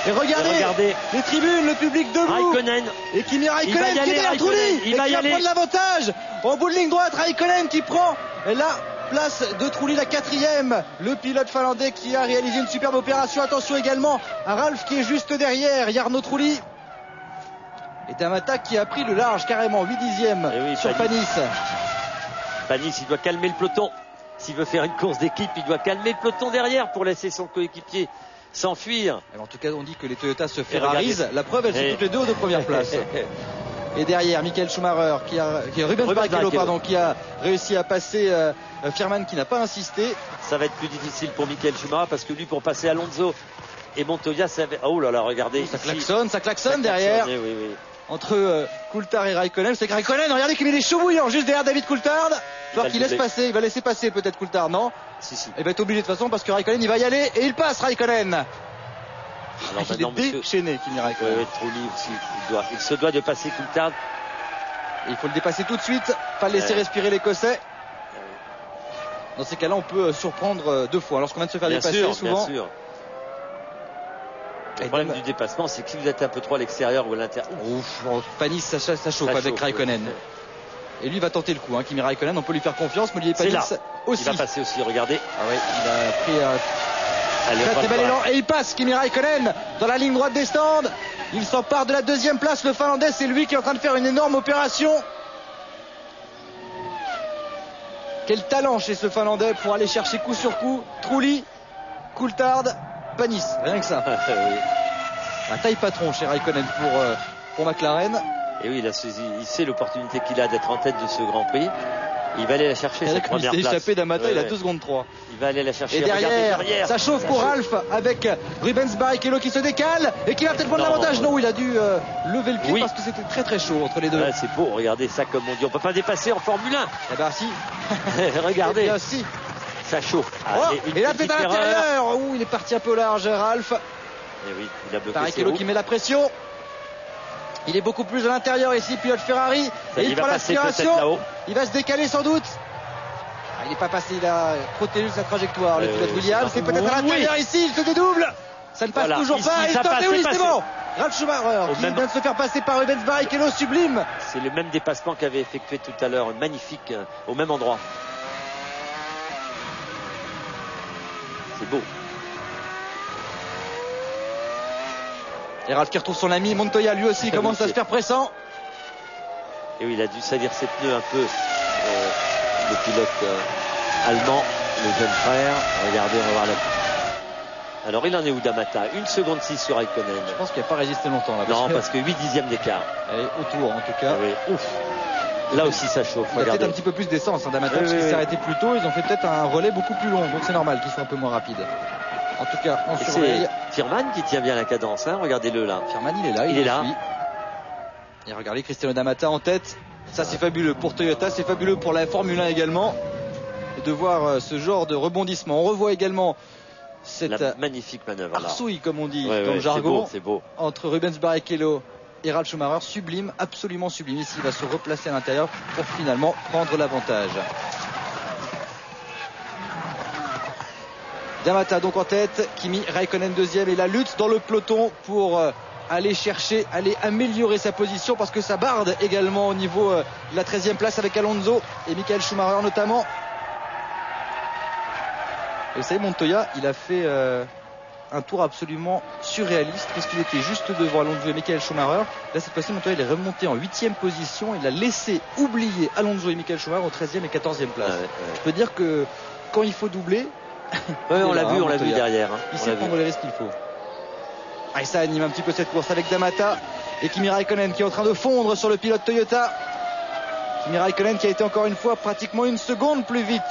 Et regardez les tribunes, le public debout. Raikkonen. Et Kimi Raikkonen qui est derrière Trulli et qui va prendre l'avantage. En bout de ligne droite, Raikkonen qui prend la place de Trulli, la 4e. Le pilote finlandais qui a réalisé une superbe opération. Attention également à Ralf qui est juste derrière Jarno Trulli. Et D'Amata qui a pris le large carrément, 8/10 sur Panis. Panis, il doit calmer le peloton. S'il veut faire une course d'équipe, il doit calmer le peloton derrière pour laisser son coéquipier s'enfuir. En tout cas, on dit que les Toyota se ferrarisent. La preuve, elles sont toutes les 2 aux 2 premières places. Et derrière, Michael Schumacher, Rubens Barrichello, qui a réussi à passer Firman qui n'a pas insisté. Ça va être plus difficile pour Michael Schumacher parce que lui, pour passer Alonso et Montoya, ça va... Oh là là, regardez. Ça klaxonne derrière. Oui. Entre Coulthard et Raikkonen. C'est que Raikkonen, regardez qu'il met des chevaux bouillants juste derrière David Coulthard. Alors qu'il laisse passer, il va laisser passer peut-être Coulthard, non? Si. Il va être obligé de toute façon parce que Raikkonen il va y aller et il passe Raikkonen. Alors il est déchaîné Kimi Raikkonen. Trulli aussi, il se doit de passer Coulthard. Il faut le dépasser tout de suite, pas le laisser respirer l'Écossais. Dans ces cas-là, on peut surprendre 2 fois. Lorsqu'on vient de se faire dépasser, souvent. Bien sûr. Le problème du dépassement, c'est que si vous êtes un peu trop à l'extérieur ou à l'intérieur. Panis, ça chauffe avec Raikkonen. Et lui va tenter le coup, Kimi Raikkonen, on peut lui faire confiance, mais Olivier Panis aussi. Il va passer aussi, regardez. Ah oui, il a pris très bel élan et il passe Kimi Raikkonen dans la ligne droite des stands. Il s'empare de la 2e place, le Finlandais, c'est lui qui est en train de faire une énorme opération. Quel talent chez ce Finlandais pour aller chercher coup sur coup Trulli, Coulthard, Panis, rien que ça. Un taille patron chez Raikkonen pour McLaren. Et oui, il sait l'opportunité qu'il a d'être en tête de ce Grand Prix. Il va aller la chercher, cette première place. Il s'est échappé d'Amata, il a 2 secondes 3. Il va aller la chercher. Et derrière, ça chauffe pour Ralf avec Rubens Barrichello qui se décale et qui va peut-être prendre l'avantage. Non, il a dû lever le pied parce que c'était très très chaud entre les 2. C'est beau, regardez ça comme on dit. On peut pas dépasser en Formule 1. Eh ben si. Regardez. Eh bien, si. Ça chauffe. Et là peut-être à l'intérieur. Il est parti un peu large, Ralf. Et oui, il a bloqué. Barrichello qui met la pression. Il est beaucoup plus à l'intérieur ici, pilote Ferrari. Et il prend l'aspiration. Il va se décaler sans doute. Il n'est pas passé, il a protégé sa trajectoire. Le pilote Williams, c'est peut-être à l'intérieur ici, il se dédouble. Ça ne passe toujours pas. Et c'est bon. Ralf Schumacher qui vient de se faire passer par Rubens Barrichello, sublime. C'est le même dépassement qu'avait effectué tout à l'heure, magnifique, au même endroit. c'est beau. Et Ralph qui retrouve son ami. Montoya lui aussi commence à se faire pressant. Et oui, il a dû salir ses pneus un peu, le pilote allemand, le jeune frère. Regardez, on va voir la... Alors il en est où D'Amata? 1 seconde 6 sur Raikkonen. Je pense qu'il n'a pas résisté longtemps là. Non, parce que 8 dixièmes d'écart. Allez, autour en tout cas. Oui. Ouf. Là aussi ça chauffe. Il a peut-être un petit peu plus d'essence, D'Amata, parce qu'il s'est arrêté plus tôt. Ils ont fait peut-être un relais beaucoup plus long, donc c'est normal qu'ils soient un peu moins rapides. En tout cas, on surveille. C'est Firman qui tient bien la cadence, hein. Regardez-le là. Firman, il est là, il est là. Et regardez Cristiano D'Amata en tête. Ça c'est fabuleux pour Toyota, c'est fabuleux pour la Formule 1 également. De voir ce genre de rebondissement. On revoit également cette magnifique manœuvre arsouille, comme on dit dans le jargon, c'est beau. Entre Rubens Barrichello et Ralf Schumacher. Sublime, absolument sublime. Ici il va se replacer à l'intérieur pour finalement prendre l'avantage. D'Amata donc en tête, Kimi Raikkonen deuxième, et la lutte dans le peloton pour aller améliorer sa position, parce que ça barde également au niveau de la 13e place avec Alonso et Michael Schumacher notamment. Et vous savez, Montoya, il a fait un tour absolument surréaliste, puisqu'il était juste devant Alonso et Michael Schumacher. Là, cette fois-ci, Montoya, il est remonté en 8e position. Il a laissé oublier Alonso et Michael Schumacher aux 13e et 14e place. Je peux dire que quand il faut doubler, on l'a vu derrière. Il sait prendre les risques qu'il faut. Et ça anime un petit peu cette course avec D'Amata et Kimi Raikkonen qui est en train de fondre sur le pilote Toyota. Kimi Raikkonen qui a été encore une fois pratiquement 1 seconde plus vite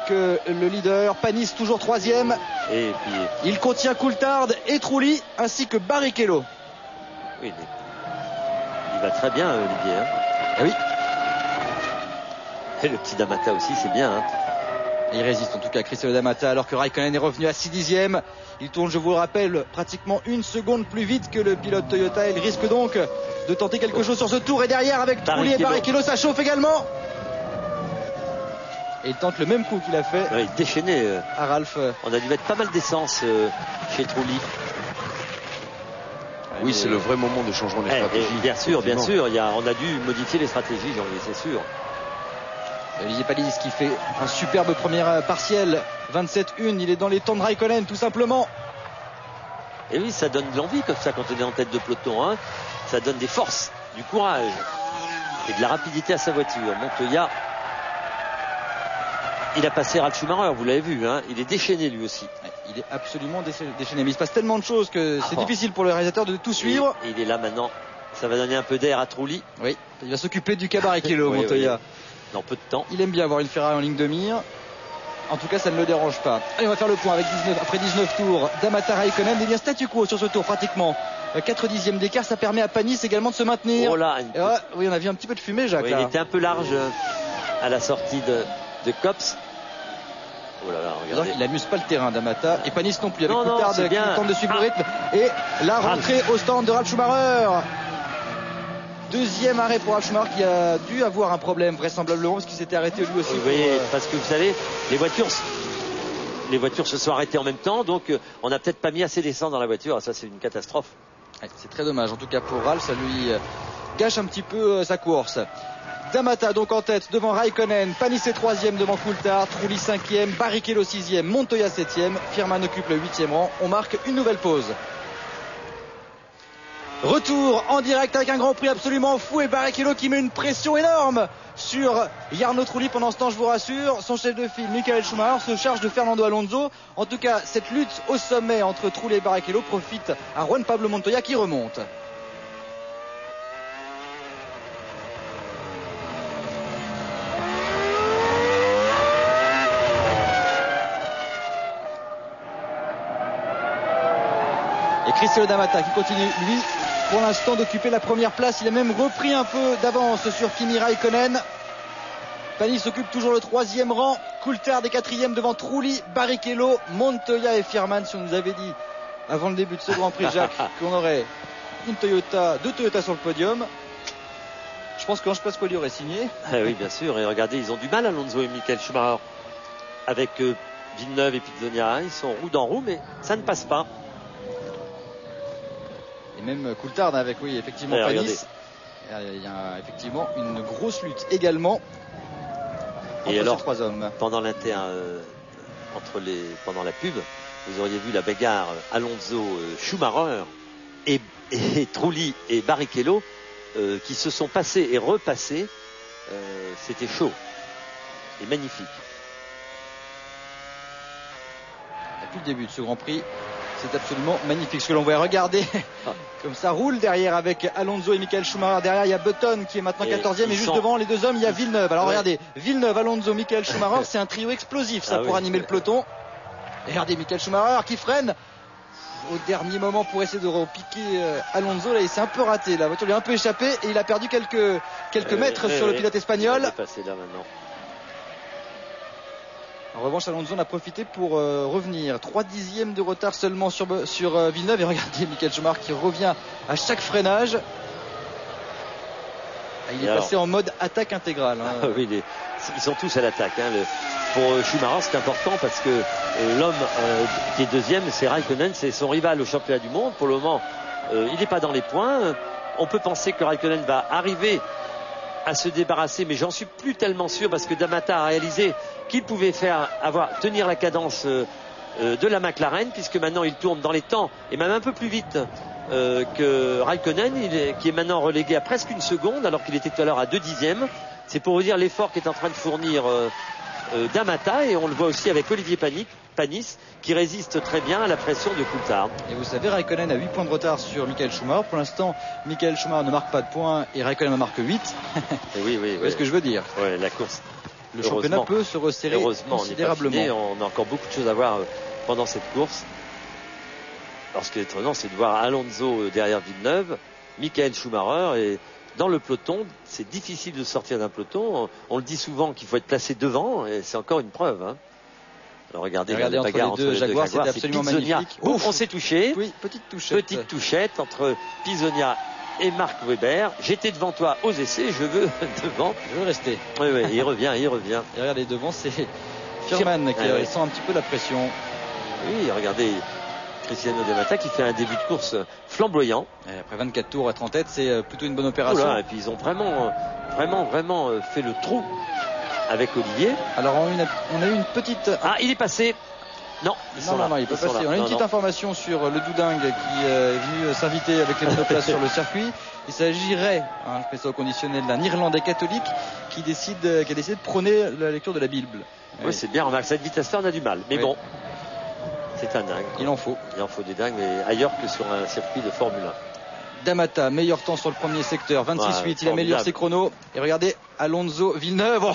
que le leader. Panis toujours 3e. Et puis il contient Coulthard et Trulli ainsi que Barrichello. Oui, il va très bien, Olivier. Et oui. Et le petit D'Amata aussi, c'est bien. Et il résiste en tout cas Cristiano D'Amata, alors que Raikkonen est revenu à 6 dixièmes. Il tourne, je vous le rappelle, pratiquement 1 seconde plus vite que le pilote Toyota. Il risque donc de tenter quelque chose sur ce tour. Et derrière avec Trulli et Barrichello, ça chauffe également. Et il tente le même coup qu'il a fait déchaîné à Ralph. On a dû mettre pas mal d'essence chez Trulli. Oui, c'est le vrai moment de changement des stratégies. Bien sûr. On a dû modifier les stratégies, Jean-Louis, c'est sûr. Olivier Panis qui fait un superbe premier partiel, 27-1, il est dans les temps de Raikkonen tout simplement. Et oui, ça donne de l'envie comme ça quand on est en tête de peloton, hein. Ça donne des forces, du courage et de la rapidité à sa voiture. Montoya, il a passé Ralf Schumacher, vous l'avez vu, hein. Il est déchaîné lui aussi. Il est absolument déchaîné, mais il se passe tellement de choses que c'est difficile pour le réalisateur de tout suivre. Et il est là maintenant, ça va donner un peu d'air à Trulli. Oui, il va s'occuper du cas Barrichello, Montoya. Dans peu de temps. Il aime bien avoir une Ferrari en ligne de mire. En tout cas, ça ne le dérange pas. Allez, on va faire le point avec après 19 tours. D'Amata Raikkonen, il y a statu quo sur ce tour pratiquement. 4 dixièmes d'écart, ça permet à Panis également de se maintenir. Oh là, oui, on a vu un petit peu de fumée, Jacques. Oui, il était un peu large à la sortie de Copse. Oh là là, regardez. Il n'amuse pas le terrain, D'Amata. Et Panis non plus, avec Coulthard qui tente de suivre le rythme. Et la rentrée au stand de Ralf Schumacher. Deuxième arrêt pour Ralf Schumacher qui a dû avoir un problème vraisemblablement parce qu'il s'était arrêté lui aussi. Oui, parce que vous savez, les voitures se sont arrêtées en même temps, donc on n'a peut-être pas mis assez d'essence dans la voiture. Ça, c'est une catastrophe. C'est très dommage. En tout cas pour Ralf, ça lui gâche un petit peu sa course. D'Amata donc en tête devant Raikkonen, Panis est 3e devant Coulthard, Trulli 5e, Barrichello 6e, Montoya 7e, Firman occupe le 8e rang. On marque une nouvelle pause. Retour en direct avec un Grand Prix absolument fou et Barrichello qui met une pression énorme sur Jarno Trulli. Pendant ce temps, je vous rassure, son chef de file Michael Schumacher se charge de Fernando Alonso. En tout cas, cette lutte au sommet entre Trulli et Barrichello profite à Juan Pablo Montoya qui remonte. Et Cristiano D'Amata qui continue, lui, pour l'instant d'occuper la première place. Il a même repris un peu d'avance sur Kimi Raikkonen. Panis occupe toujours le 3e rang. Coulthard est 4e devant Trulli, Barrichello, Montoya et Firman. Si on nous avait dit avant le début de ce Grand Prix, Jacques, qu'on aurait deux Toyota sur le podium, je pense qu'Ange Pasquale aurait signé. Oui, bien sûr. Et regardez, ils ont du mal, Alonso et Michael Schumacher, avec Villeneuve et Pizzonia. Ils sont roue dans roue, mais ça ne passe pas. Et même Coulthard avec, oui, effectivement, Panis. Il y a effectivement une grosse lutte également entre et alors, ces trois hommes. Pendant pendant la pub, vous auriez vu la bagarre Alonso-Schumacher et Trulli et Barrichello qui se sont passés et repassés. C'était chaud et magnifique. Depuis le début de ce Grand Prix, c'est absolument magnifique ce que l'on voit. Regardez comme ça roule derrière avec Alonso et Michael Schumacher. Derrière il y a Button qui est maintenant 14e et juste devant les deux hommes il y a Villeneuve. Alors regardez, Villeneuve, Alonso, Michael Schumacher, c'est un trio explosif ça pour animer le peloton. Et regardez Michael Schumacher qui freine au dernier moment pour essayer de repiquer Alonso. Là il s'est un peu raté, la voiture lui a un peu échappé et il a perdu quelques mètres sur le pilote espagnol. Il est passé là maintenant. En revanche, Alonso en a profité pour revenir. 3 dixièmes de retard seulement sur Villeneuve. Et regardez Michael Schumacher qui revient à chaque freinage. Il est passé en mode attaque intégrale. Hein. Oui, ils sont tous à l'attaque. Hein. Pour Schumacher, c'est important parce que l'homme qui est deuxième, c'est Raikkonen, c'est son rival au championnat du monde. Pour le moment, il n'est pas dans les points. On peut penser que Raikkonen va arriver à se débarrasser, mais j'en suis plus tellement sûr parce que D'Amata a réalisé qu'il pouvait tenir la cadence de la McLaren, puisque maintenant il tourne dans les temps et même un peu plus vite que Raikkonen, qui est maintenant relégué à presque une seconde alors qu'il était tout à l'heure à 2 dixièmes. C'est pour vous dire l'effort qu'est en train de fournir D'Amata, et on le voit aussi avec Olivier Panis qui résiste très bien à la pression de Coulthard. Et vous savez, Raikkonen a 8 points de retard sur Michael Schumacher. Pour l'instant, Michael Schumacher ne marque pas de points et Raikkonen en marque 8. Oui. Vous voyez ce que je veux dire? Ouais, la course. Le championnat peut se resserrer considérablement. On a encore beaucoup de choses à voir pendant cette course. Alors ce qui est étonnant, c'est de voir Alonso derrière Villeneuve, Michael Schumacher, et dans le peloton, c'est difficile de sortir d'un peloton. On le dit souvent qu'il faut être placé devant, et c'est encore une preuve. Hein. Alors regardez la bagarre entre les deux Jaguars, c'était absolument magnifique. Ouf, on s'est touché. Oui, petite touchette. Petite touchette entre Pisonia et Mark Webber. J'étais devant toi aux essais, je veux devant. Je veux rester. Oui, il revient. Et regardez, devant, c'est Firman qui sent un petit peu la pression. Oui, regardez Cristiano D'Amata qui fait un début de course flamboyant. Et après 24 tours, être en tête, c'est plutôt une bonne opération. Oula, et puis ils ont vraiment fait le trou avec Olivier. Alors on a eu une petite... Ah, il est passé. Non, il est pas passé. On a une petite information sur le Doudingue qui est venu s'inviter avec les monoplaces sur le circuit. Il s'agirait, je mets ça au conditionnel, d'un Irlandais catholique qui a décidé de prôner la lecture de la Bible. Oui, c'est bien. À cette vitesse-là, on a du mal. Mais bon, c'est un dingue. Il en faut des dingues, mais ailleurs que sur un circuit de Formule 1. D'Amata, meilleur temps sur le premier secteur, 26-8, il améliore ses chronos. Et regardez, Alonso, Villeneuve,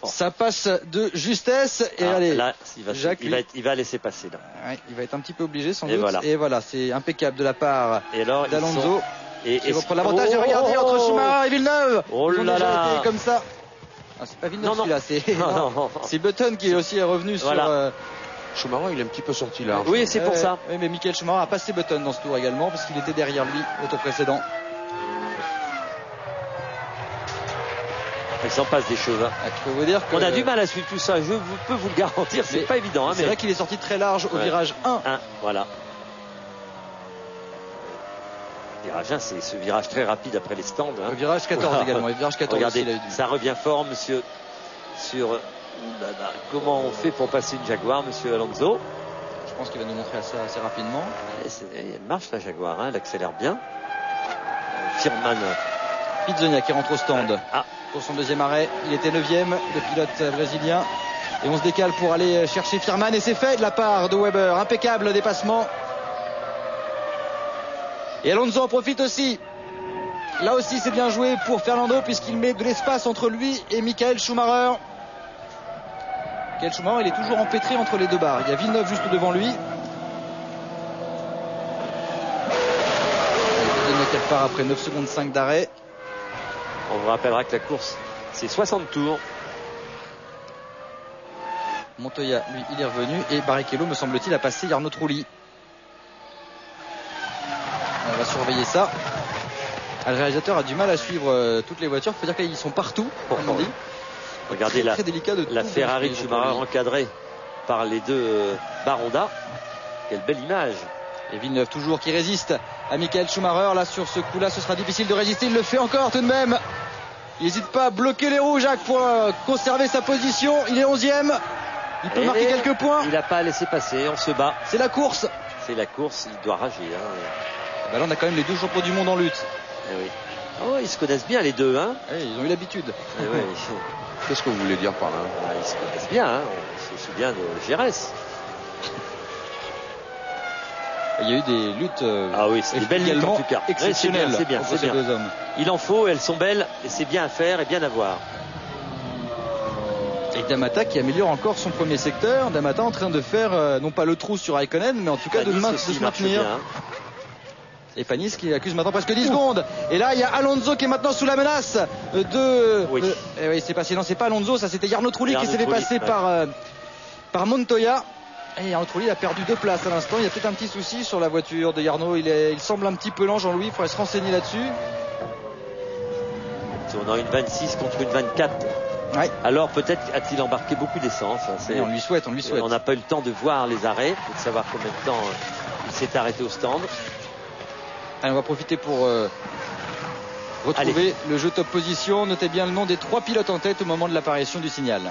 ça passe de justesse. Et allez, là, il va laisser passer là. Ouais, il va être un petit peu obligé sans doute. Et voilà, c'est impeccable de la part d'Alonso. Et reprend l'avantage. Regardez entre Schumacher et Villeneuve. Oh là là, comme ça. Ah, c'est pas Villeneuve celui-là, c'est Button qui est aussi revenu sur... Schumacher, il est un petit peu sorti là. Oui, c'est pour ça. Oui, mais Michael Schumacher a passé Button dans ce tour également parce qu'il était derrière lui au tour précédent. Il s'en passe des choses. Hein. Je peux vous dire qu'on a du mal à suivre tout ça. Je peux vous le garantir, c'est pas évident. C'est vrai qu'il est sorti très large au virage 1. Voilà. Virage 1, c'est ce virage très rapide après les stands. Hein. Le virage 14 également. Le virage 14 regardez, aussi, ça revient fort, monsieur, sur... comment on fait pour passer une Jaguar, monsieur Alonso? Je pense qu'il va nous montrer ça assez rapidement. Elle marche la Jaguar, elle accélère bien. Firman. Pizonia qui rentre au stand pour son deuxième arrêt. Il était 9e, le pilote brésilien. Et on se décale pour aller chercher Firman. Et c'est fait de la part de Webber. Impeccable dépassement. Et Alonso en profite aussi. Là aussi c'est bien joué pour Fernando puisqu'il met de l'espace entre lui et Michael Schumacher. Michael Schumacher, il est toujours empêtré entre les deux barres. Il y a Villeneuve juste devant lui. Il part après 9 secondes 5 d'arrêt. On vous rappellera que la course, c'est 60 tours. Montoya, lui, il est revenu. Et Barrichello, me semble-t-il, a passé Jarno Trulli. On va surveiller ça. Le réalisateur a du mal à suivre toutes les voitures. Il faut dire qu'ils sont partout, comme on dit. Regardez très délicat de la Ferrari de Schumacher encadrée par les deux Baronda. Quelle belle image. Et Villeneuve toujours qui résiste à Michael Schumacher. Là sur ce coup là ce sera difficile de résister. Il le fait encore tout de même. Il n'hésite pas à bloquer les roues Jacques pour conserver sa position. Il est 11e. Il peut marquer quelques points. Il n'a pas laissé passer, on se bat. C'est la course. C'est la course, il doit rager. Hein. Bah là, on a quand même les 2 champions du monde en lutte. Oui. Oh, ils se connaissent bien les deux. Hein. Ils ont eu l'habitude. Qu'est-ce que vous voulez dire par là? Ils se connaissent bien. Hein. On se souvient de Gérès. Il y a eu des luttes c'est des belles luttes en tout cas. Exceptionnelles. C'est bien. Ces 2 hommes. Il en faut, elles sont belles et c'est bien à faire et bien à voir. Et D'Amata qui améliore encore son premier secteur. D'Amata en train de faire non pas le trou sur Raikkonen, mais en tout cas de se maintenir. Bien. Et Panis qui accuse maintenant presque 10 secondes. Et là il y a Alonso qui est maintenant sous la menace de... Oui. C'est passé, non c'est pas Alonso, ça c'était Jarno Trulli qui s'est fait passer par Montoya. Et Jarno Trulli a perdu 2 places à l'instant. Il y a peut-être un petit souci sur la voiture de Jarno. Il semble un petit peu lent, Jean-Louis, il faudrait se renseigner là-dessus. On a une 26 contre une 24. Ouais. Alors peut-être a-t-il embarqué beaucoup d'essence. Hein, on lui souhaite. On n'a pas eu le temps de voir les arrêts, de savoir combien de temps il s'est arrêté au stand. Allez, on va profiter pour retrouver le jeu top position. Notez bien le nom des 3 pilotes en tête au moment de l'apparition du signal.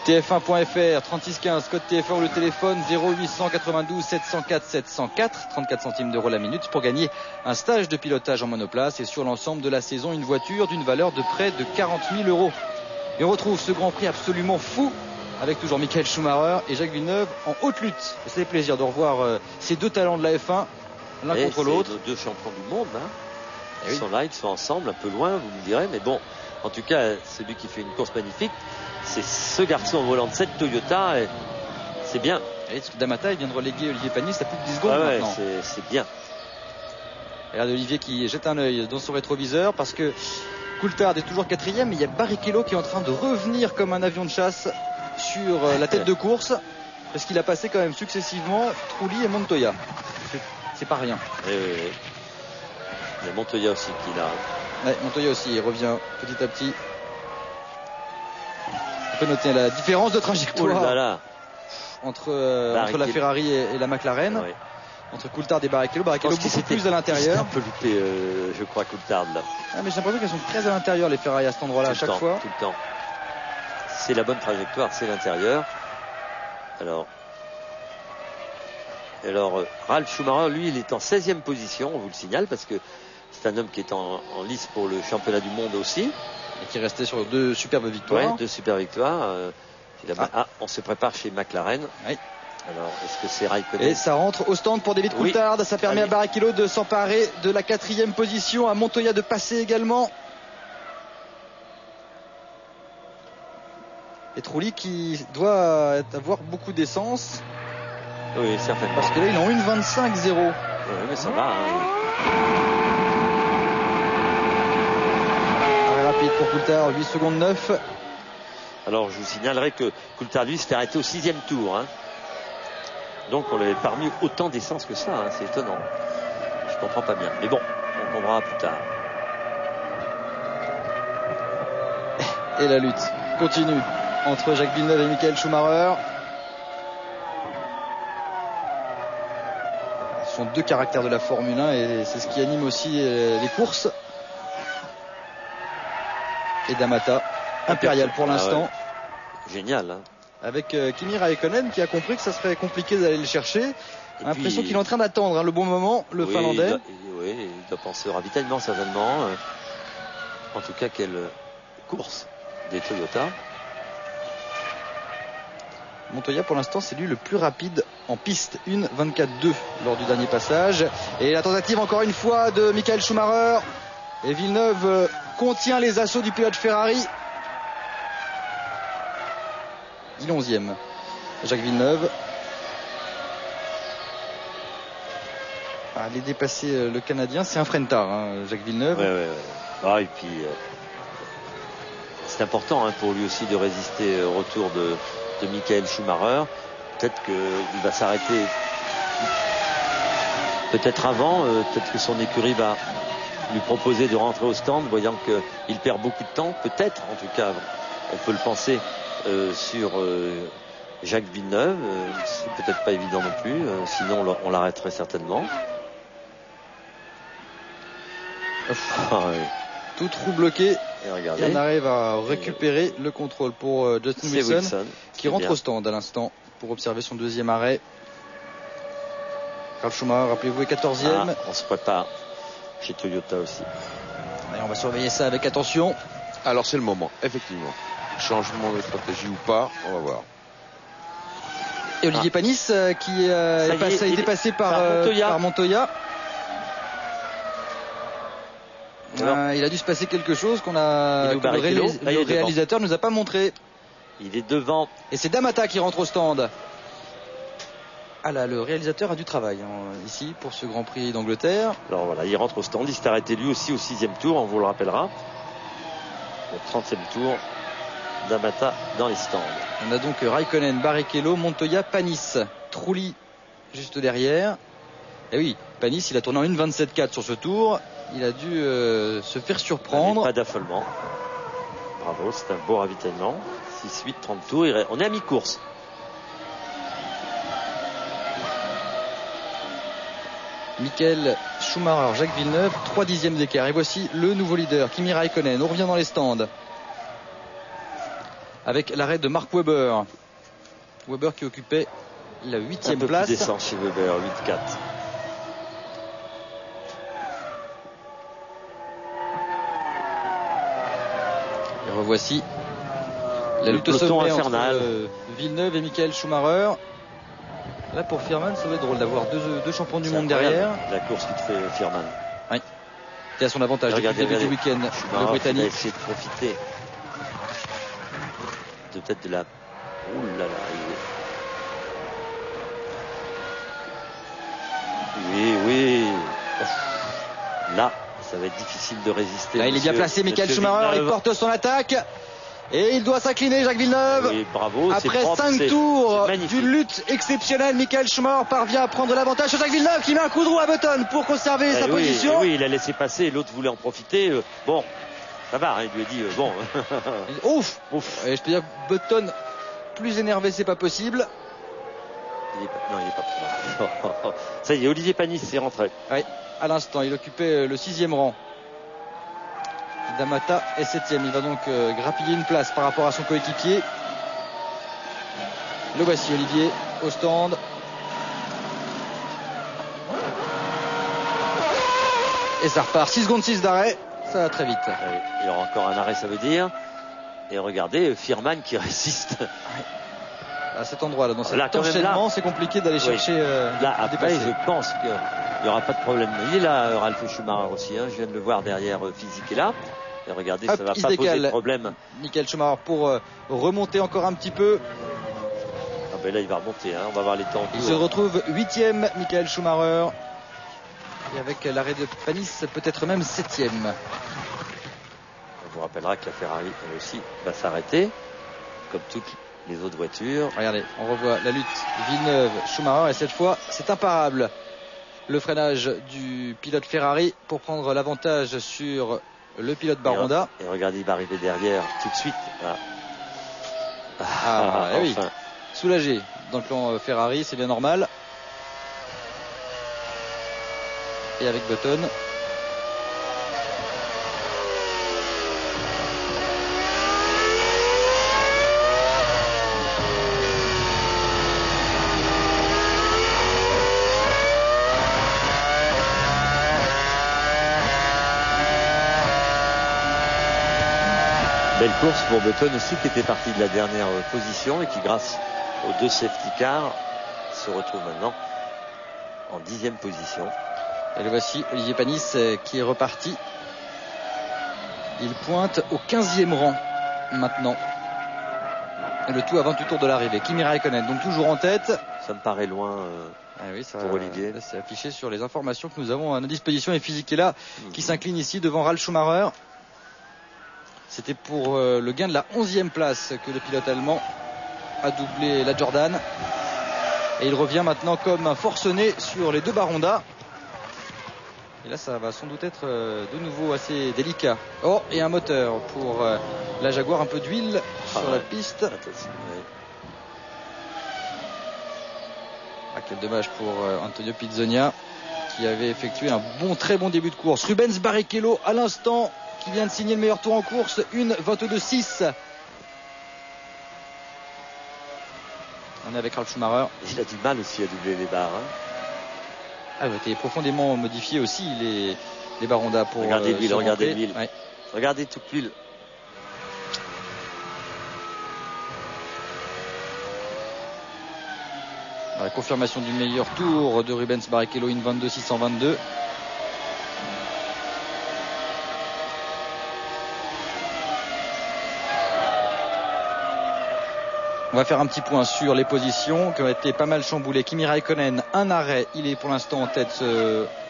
TF1.fr 3615 code TF1 ou le téléphone 0892 704 704 34 centimes d'euros la minute pour gagner un stage de pilotage en monoplace et sur l'ensemble de la saison une voiture d'une valeur de près de 40 000 euros. Et on retrouve ce Grand Prix absolument fou avec toujours Michael Schumacher et Jacques Villeneuve en haute lutte. C'est un plaisir de revoir ces 2 talents de la F1 l'un contre l'autre. C'est nos 2 champions du monde. Hein. Ils sont là, ils sont ensemble, un peu loin, vous me direz, mais bon, en tout cas, celui qui fait une course magnifique, c'est ce garçon au volant de cette Toyota, et c'est bien. Et D'Amata, il vient de reléguer Olivier Panis à plus de 10 secondes maintenant. C'est bien. Et là, Olivier qui jette un œil dans son rétroviseur parce que Coulthard est toujours 4e, mais il y a Barrichello qui est en train de revenir comme un avion de chasse sur la tête de course parce qu'il a passé quand même successivement Trulli et Montoya. C'est pas rien. Oui. Il y a Montoya aussi qui l'a. Ouais, Montoya aussi, il revient petit à petit. On peut noter la différence de trajectoire entre la Ferrari et la McLaren. Oui. Entre Coulthard et Barrichello. Barrichello beaucoup plus à l'intérieur. Un peu loupé, je crois, Coulthard là. Mais j'ai l'impression qu'elles sont très à l'intérieur les Ferrari à cet endroit-là à chaque fois. Tout le temps. C'est la bonne trajectoire, c'est l'intérieur. Alors, Ralf Schumacher, lui, il est en 16e position, on vous le signale, parce que c'est un homme qui est en lice pour le championnat du monde aussi. Et qui restait sur 2 superbes victoires. Oui, 2 superbes victoires. On se prépare chez McLaren. Oui. Alors, est-ce que c'est Raikkonen? Et ça rentre au stand pour David Coulthard. Ça permet à Barrichello de s'emparer de la 4e position, à Montoya de passer également. Et Trulli qui doit avoir beaucoup d'essence. Oui, certainement. Parce que là, il en a une 25-0. Oui, mais ça va. Très rapide pour Coulthard, 8 secondes 9. Alors, je vous signalerai que Coulthard, lui, s'est arrêté au 6e tour. Hein. Donc, on l'avait pas mis autant d'essence que ça. Hein. C'est étonnant. Je comprends pas bien. Mais bon, on comprendra plus tard. Et la lutte continue entre Jacques Villeneuve et Michael Schumacher. Ce sont 2 caractères de la Formule 1 et c'est ce qui anime aussi les courses. Et D'Amata, impérial pour l'instant. Ouais. Génial. Hein. Avec Kimi Raikkonen qui a compris que ça serait compliqué d'aller le chercher. L'impression qu'il est en train d'attendre le bon moment, le Finlandais. Il doit penser au ravitaillement certainement. En tout cas, quelle course des Toyota. Montoya pour l'instant c'est lui le plus rapide en piste, 1.24.2 lors du dernier passage. Et la tentative encore une fois de Michael Schumacher. Et Villeneuve contient les assauts du pilote Ferrari. Il est 11e. Jacques Villeneuve. Aller dépasser le Canadien, c'est un frein de tard, Jacques Villeneuve. Ouais. Et puis c'est important pour lui aussi de résister au retour de Michael Schumacher. Peut-être qu'il va s'arrêter peut-être avant, peut-être que son écurie va lui proposer de rentrer au stand, voyant qu'il perd beaucoup de temps, peut-être, en tout cas on peut le penser sur Jacques Villeneuve. C'est peut-être pas évident non plus, sinon on l'arrêterait certainement. Tout trou bloqué. Et on arrive à récupérer le contrôle pour Justin Wilson qui rentre au stand à l'instant pour observer son deuxième arrêt. Ralf Schumacher, rappelez-vous, est 14e. On se prépare chez Toyota aussi. Et on va surveiller ça avec attention. Alors c'est le moment, effectivement. Changement de stratégie ou pas, on va voir. Et Olivier Panis qui a été passé par Montoya. Il a dû se passer quelque chose que le réalisateur ne nous a pas montré. Il est devant. Et c'est D'Amata qui rentre au stand. Ah là, le réalisateur a du travail ici pour ce Grand Prix d'Angleterre. Alors voilà, il rentre au stand. Il s'est arrêté lui aussi au 6e tour, on vous le rappellera. Au 30e tour, D'Amata dans les stands. On a donc Raikkonen, Barrichello, Montoya, Panis, Trulli juste derrière. Et oui, Panis, il a tourné en 1.27.4 sur ce tour. Il a dû se faire surprendre. Pas d'affolement. Bravo, c'est un beau ravitaillement. 6-8, 30 tours. On est à mi-course. Michael Schumacher, Jacques Villeneuve, 3 dixièmes d'écart. Et voici le nouveau leader, Kimi Raikkonen. On revient dans les stands avec l'arrêt de Mark Webber. Webber qui occupait la 8e place. Plus descend chez Webber, 8-4. Et revoici la lutte au sommet entre Villeneuve et Michael Schumacher. Là pour Firman, ça va être drôle d'avoir deux champions du monde derrière. La course qui te fait Firman. Oui. C'est à son avantage depuis le début du week-end. Le Britannique. Il a essayé de profiter de peut-être de la. Ouh là là. Oui. Là, ça va être difficile de résister. Là, il est bien placé, Michael Schumacher. Il porte son attaque. Et il doit s'incliner, Jacques Villeneuve. Oui, bravo. Après 5 tours d'une lutte exceptionnelle, Michael Schumacher parvient à prendre l'avantage sur Jacques Villeneuve qui met un coup de roue à Button pour conserver sa position. Oui, il a laissé passer, l'autre voulait en profiter. Bon, ça va, il lui a dit bon. Ouf. Et je peux dire que Button plus énervé, c'est pas possible. Il est pas. Ça y est, Olivier Panis s'est rentré. Oui, à l'instant, il occupait le 6e rang. D'Amata est 7e. Il va donc grappiller une place par rapport à son coéquipier. Le voici, Olivier, au stand. Et ça repart. 6 secondes 6 d'arrêt. Ça va très vite. Il y aura encore un arrêt, ça veut dire. Et regardez, Firman qui résiste. À cet endroit-là, dans cet enchaînement, c'est compliqué d'aller chercher. Là, après, je pense qu'il n'y aura pas de problème. Il est là, Ralf Schumacher aussi. Je viens de le voir derrière Physique est là. Et regardez, ça va pas poser de problème. Michael Schumacher pour remonter encore un petit peu. Ah ben là, il va remonter. On va voir les temps. Il se retrouve 8e, Michael Schumacher. Et avec l'arrêt de Panis, peut-être même 7e. On vous rappellera que la Ferrari, elle aussi, va s'arrêter. Comme toutes les autres voitures. Regardez, on revoit la lutte Villeneuve, Schumacher. Et cette fois, c'est imparable. Le freinage du pilote Ferrari pour prendre l'avantage sur le pilote Baronda. Et regardez, il va arriver derrière tout de suite. Enfin. Oui. Soulagé dans le plan Ferrari, c'est bien normal. Et avec Button. Belle course pour Button aussi, qui était parti de la dernière position et qui, grâce aux 2 safety cars, se retrouve maintenant en 10e position. Et le voici, Olivier Panis, qui est reparti. Il pointe au 15e rang maintenant. Et le tout à 28 tours de l'arrivée. Kimi Raikkonen, donc toujours en tête. Ça me paraît loin pour Olivier. C'est affiché sur les informations que nous avons à notre disposition. Et Physique est là, qui s'incline ici devant Ralf Schumacher. C'était pour le gain de la 11e place que le pilote allemand a doublé la Jordan. Et il revient maintenant comme un forcené sur les 2 Baronda. Et là, ça va sans doute être de nouveau assez délicat. Oh, et un moteur pour la Jaguar, un peu d'huile sur la piste. Ah, quel dommage pour Antonio Pizzonia, qui avait effectué un très bon début de course. Rubens Barrichello à l'instant qui vient de signer le meilleur tour en course, 1:22.6. On est avec Ralf Schumacher. Il a du mal aussi à doubler les barres. Ah, il a été profondément modifié aussi les barres Honda pour. Regardez l'huile, regardez l'huile. Ouais. Regardez toute l'huile. La confirmation du meilleur tour de Rubens Barrichello, 1:22.622. On va faire un petit point sur les positions qui ont été pas mal chamboulées. Kimi Räikkönen, un arrêt. Il est pour l'instant en tête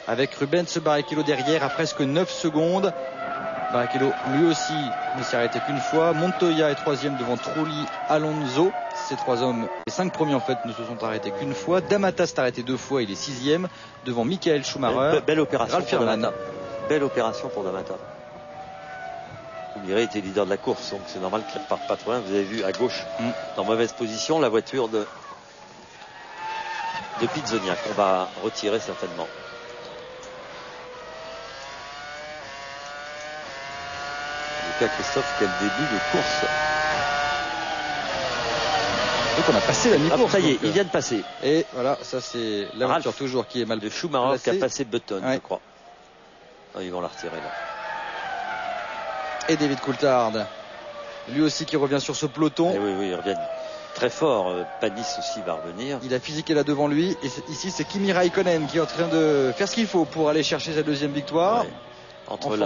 avec Rubens Barrichello derrière à presque 9 secondes. Barrichello lui aussi ne s'est arrêté qu'une fois. Montoya est troisième devant Trulli, Alonso. Ces trois hommes, les 5 premiers en fait, ne se sont arrêtés qu'une fois. D'Amata s'est arrêté 2 fois, il est 6e devant Michael Schumacher. Belle opération Ralf Fährmann. Belle opération pour D'Amata. Mirail était leader de la course, donc c'est normal qu'il ne reparte pas trop loin. Vous avez vu à gauche, dans mauvaise position, la voiture de Pizzonia qu'on va retirer certainement. Lucas Christophe, quel début de course. Donc on a passé la mi-course. Ça y est, il vient de passer. Et voilà, ça c'est la voiture toujours qui est mal de Schumacher qui a passé Button, je crois. Non, ils vont la retirer là. Et David Coulthard, lui aussi qui revient sur ce peloton. Et oui, ils reviennent très fort. Panis aussi va revenir. Il a physiqué là devant lui. Et ici, c'est Kimi Räikkönen qui est en train de faire ce qu'il faut pour aller chercher sa deuxième victoire. Ouais. Entre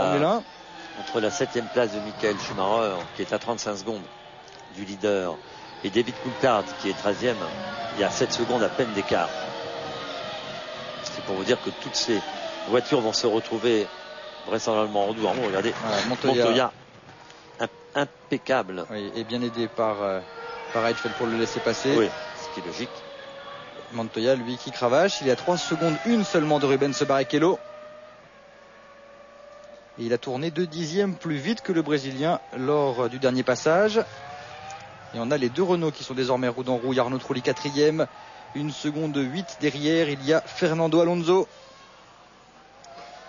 la 7e place de Michael Schumacher, qui est à 35 secondes du leader, et David Coulthard, qui est 13e, il y a 7 secondes à peine d'écart. C'est pour vous dire que toutes ces voitures vont se retrouver vraisemblablement en roue. Regardez, Montoya impeccable. Oui, et bien aidé par Heidfeld pour le laisser passer. Oui, ce qui est logique. Montoya, lui, qui cravache. Il est à 3 secondes 1 seulement de Rubens Barrichello. Et il a tourné 2 dixièmes plus vite que le Brésilien lors du dernier passage. Et on a les 2 Renault qui sont désormais roue dans roue. Arnaud Trulli 4e, 1 seconde 8 derrière. Il y a Fernando Alonso.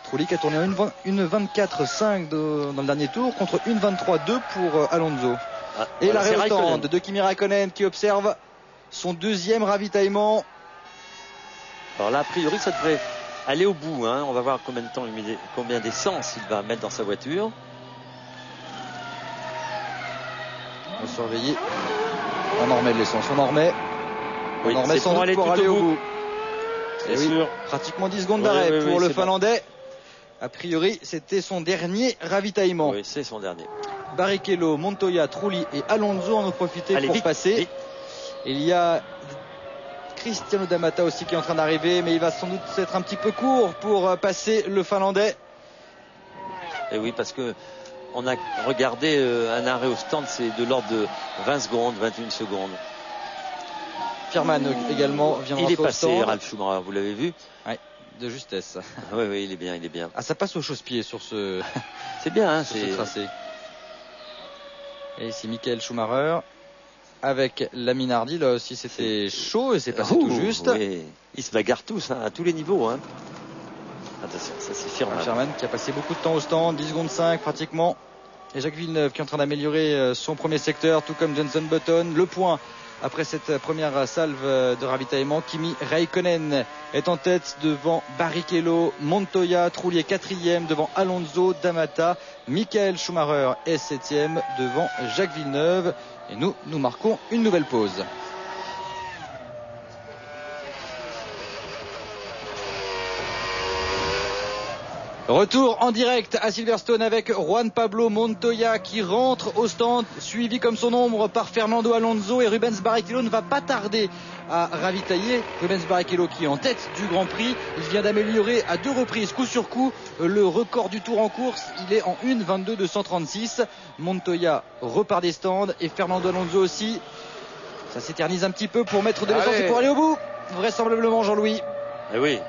Trulli qui a tourné en 1:24.5 dans le dernier tour contre 1:23.2 pour Alonso. Et l'arrêt au stand de Kimi Räikkönen qui observe son 2e ravitaillement. Alors là, a priori, ça devrait aller au bout. On va voir combien de temps, combien d'essence il va mettre dans sa voiture. On va surveiller. On en remet de l'essence. On en remet. Oui, on en remet sans doute pour aller au bout. Et oui, pratiquement 10 secondes d'arrêt pour le Finlandais. A priori, c'était son dernier ravitaillement. Oui, c'est son dernier. Barrichello, Montoya, Trulli et Alonso en ont profité pour passer. Vite. Il y a Cristiano D'Amata aussi qui est en train d'arriver, mais il va sans doute être un petit peu court pour passer le Finlandais. Et oui, parce que on a regardé un arrêt au stand, c'est de l'ordre de 20 secondes, 21 secondes. Fährmann également vient de rentrer au stand. Il est passé, Ralf Schumacher, vous l'avez vu? Oui. De justesse. Oui, il est bien. Ah, ça passe au chausse-pied sur ce. C'est bien, sur ce tracé. Et ici Michael Schumacher avec la Minardi. Là aussi, c'était chaud et c'est passé tout juste. Oui. Ils se bagarrent tous, à tous les niveaux. Attention, ça c'est Fährmann. Fährmann qui a passé beaucoup de temps au stand, 10 secondes 5 pratiquement. Et Jacques Villeneuve qui est en train d'améliorer son premier secteur, tout comme Jenson Button. Le point. Après cette première salve de ravitaillement, Kimi Räikkönen est en tête devant Barrichello, Montoya, Trulli est 4e devant Alonso, D'Amata, Michael Schumacher est 7e devant Jacques Villeneuve. Et nous marquons une nouvelle pause. Retour en direct à Silverstone avec Juan Pablo Montoya qui rentre au stand, suivi comme son ombre par Fernando Alonso, et Rubens Barrichello ne va pas tarder à ravitailler. Rubens Barrichello qui est en tête du Grand Prix, il vient d'améliorer à 2 reprises, coup sur coup, le record du tour en course. Il est en 1:22.236. Montoya repart des stands et Fernando Alonso aussi. Ça s'éternise un petit peu pour mettre de l'essence et pour aller au bout, vraisemblablement, Jean-Louis. Eh oui.